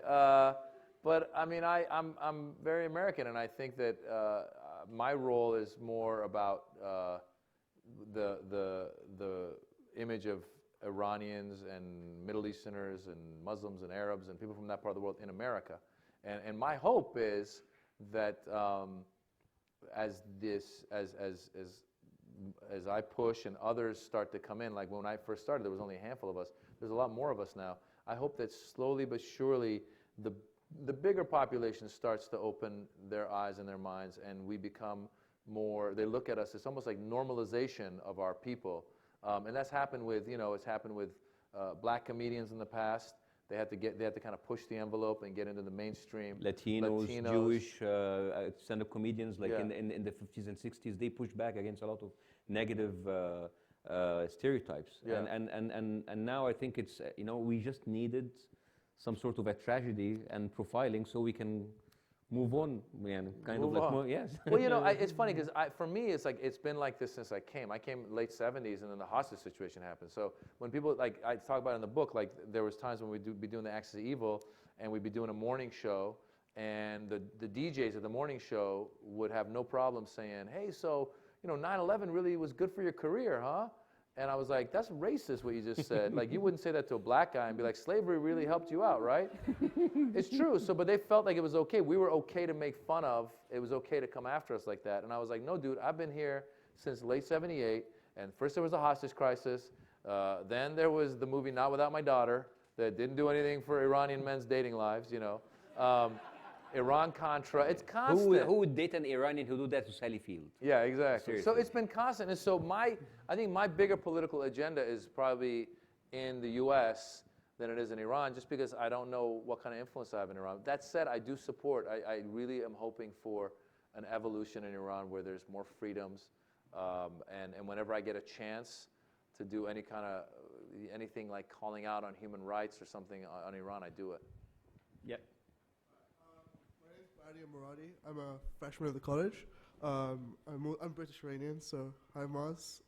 But I mean, I'm very American, and I think that my role is more about the image of Iranians and Middle Easterners and Muslims and Arabs and people from that part of the world in America. And my hope is that as I push and others start to come in, like when I first started, there was only a handful of us. There's a lot more of us now. I hope that slowly but surely the bigger population starts to open their eyes and their minds, and we become more, they look at us, it's almost like normalization of our people. And that's happened with, you know, it's happened with black comedians in the past. They had to kind of push the envelope and get into the mainstream. Latinos. Jewish stand-up comedians, like in the 50s and 60s, they pushed back against a lot of negative stereotypes. Yeah. And now I think it's, you know, we just needed some sort of a tragedy and profiling so we can move on, man. Kind Move of like, on. yes. Well, you know, it's funny because for me, it's like it's been like this since I came. I came late '70s, and then the hostage situation happened. So when people, like I talk about in the book, like there was times when we'd be doing the Axis of Evil, and we'd be doing a morning show, and the DJs at the morning show would have no problem saying, "Hey, so you know, 9/11 really was good for your career, huh?" And I was like, that's racist what you just said. Like, you wouldn't say that to a black guy and be like, slavery really helped you out, right? It's true. So, but they felt like it was okay. We were okay to make fun of. It was okay to come after us like that. And I was like, no, dude, I've been here since late '78. And first there was a hostage crisis. Then there was the movie Not Without My Daughter that didn't do anything for Iranian men's dating lives, you know. Iran-Contra, it's constant. Who would date an Iranian who do that to Sally Field? Yeah, exactly. Seriously. So it's been constant. And so I think my bigger political agenda is probably in the U.S. than it is in Iran, just because I don't know what kind of influence I have in Iran. That said, I do support, I really am hoping for an evolution in Iran where there's more freedoms. And whenever I get a chance to do anything like calling out on human rights or something on Iran, I do it. Yep. Muradi. I'm a freshman at the college. I'm British Iranian, so hi Maz.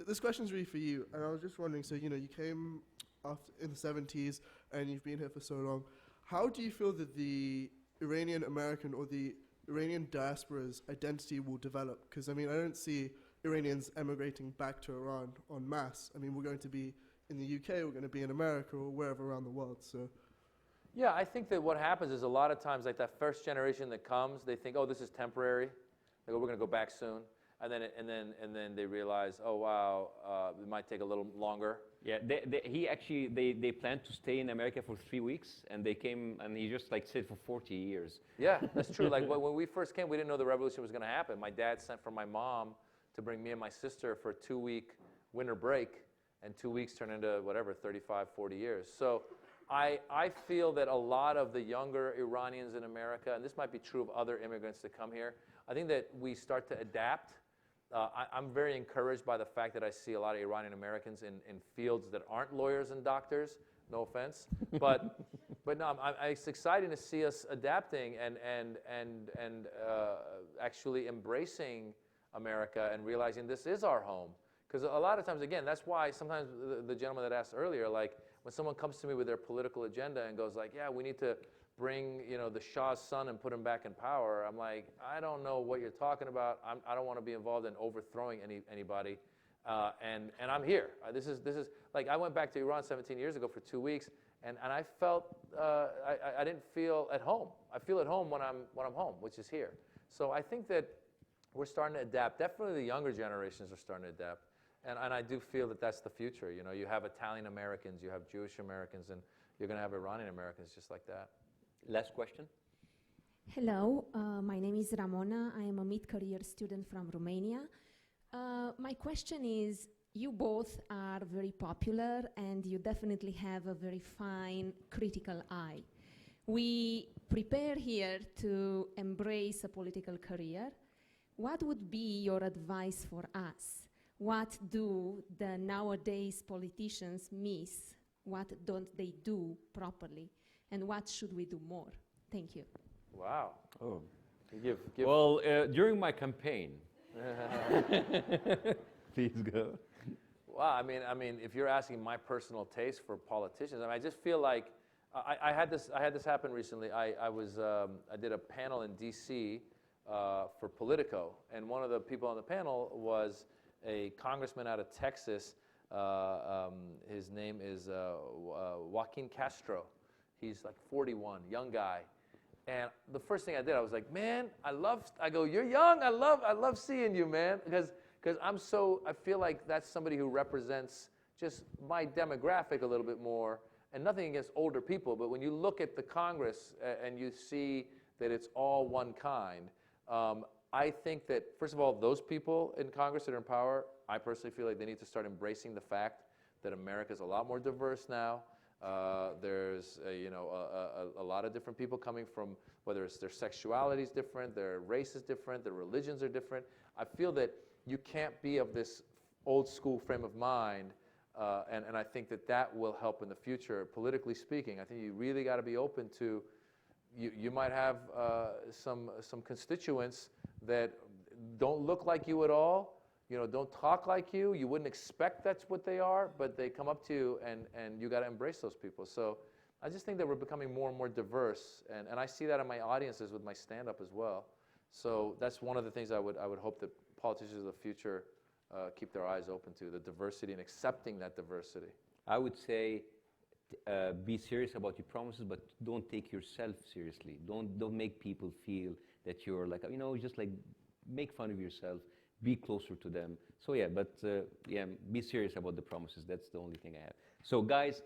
This question's really for you, and I was just wondering. So you know, you came in the '70s, and you've been here for so long. How do you feel that the Iranian American or the Iranian diaspora's identity will develop? Because I mean, I don't see Iranians emigrating back to Iran en masse. I mean, we're going to be in the UK, we're going to be in America, or wherever around the world. So. Yeah, I think that what happens is a lot of times, like that first generation that comes, they think, oh, this is temporary. They go, we're going to go back soon, and then they realize, oh wow, it might take a little longer. Yeah, they planned to stay in America for 3 weeks, and they came, and he just like stayed for 40 years. Yeah, that's true. Like when we first came, we didn't know the revolution was going to happen. My dad sent for my mom to bring me and my sister for a 2-week winter break, and 2 weeks turned into whatever, 35, 40 years. So. I feel that a lot of the younger Iranians in America, and this might be true of other immigrants that come here, I think that we start to adapt. I'm very encouraged by the fact that I see a lot of Iranian Americans in fields that aren't lawyers and doctors, No offense, but no, it's exciting to see us adapting and actually embracing America and realizing this is our home. Because a lot of times, again, that's why sometimes the gentleman that asked earlier, like when someone comes to me with their political agenda and goes like, yeah, we need to bring the Shah's son and put him back in power, I'm like, I don't know what you're talking about. I don't want to be involved in overthrowing anybody. And I'm here. This is like I went back to Iran 17 years ago for 2 weeks, and I felt I didn't feel at home. I feel at home when I'm home, which is here. So I think that we're starting to adapt. Definitely the younger generations are starting to adapt, and I do feel that that's the future. You have Italian Americans, you have Jewish Americans, and you're going to have Iranian Americans just like that. Last question. Hello, my name is Ramona. I am a mid-career student from Romania. My question is, you both are very popular and you definitely have a very fine critical eye. We prepare here to embrace a political career. What would be your advice for us? What do the nowadays politicians miss? What don't they do properly? And what should we do more? Thank you. Wow. Oh. Give. Well, during my campaign. Please go. Well, I mean, if you're asking my personal taste for politicians, I just feel like I had this happen recently. I did a panel in D.C. For Politico, and one of the people on the panel was a congressman out of Texas. His name is Joaquin Castro. He's like 41, young guy. And the first thing I did, I was like, man, I go, you're young, I love seeing you, man, because I feel like that's somebody who represents just my demographic a little bit more, and nothing against older people, but when you look at the Congress and you see that it's all one kind, I think that, first of all, those people in Congress that are in power, I personally feel like they need to start embracing the fact that America's a lot more diverse now. There's a lot of different people coming from, whether it's their sexuality is different, their race is different, their religions are different. I feel that you can't be of this old school frame of mind, and I think that will help in the future, politically speaking. I think you really got to be open to, you might have some constituents that don't look like you at all, don't talk like you. You wouldn't expect that's what they are, but they come up to you, and you got to embrace those people. So I just think that we're becoming more and more diverse, and I see that in my audiences with my stand-up as well. So that's one of the things I would hope that politicians of the future keep their eyes open to, the diversity and accepting that diversity. I would say be serious about your promises, but don't take yourself seriously. Don't make people feel that you're like, just like make fun of yourself. Be closer to them. So be serious about the promises. That's the only thing I have. So guys,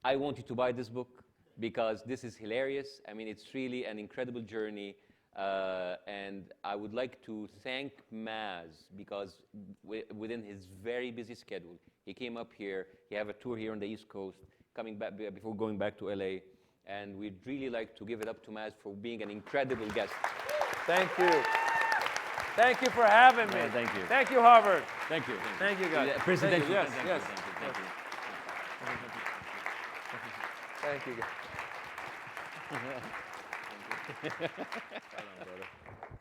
I want you to buy this book because this is hilarious. I mean, it's really an incredible journey. And I would like to thank Maz because within his very busy schedule, he came up here. He have a tour here on the East Coast, coming back before going back to LA. And we'd really like to give it up to Maz for being an incredible guest. Thank you. Thank you for having me. Thank you. Thank you, Harvard. Thank you. Thank you, guys. Presidential. Yes, Thank yes. you. Thank you, guys. Hold on, brother.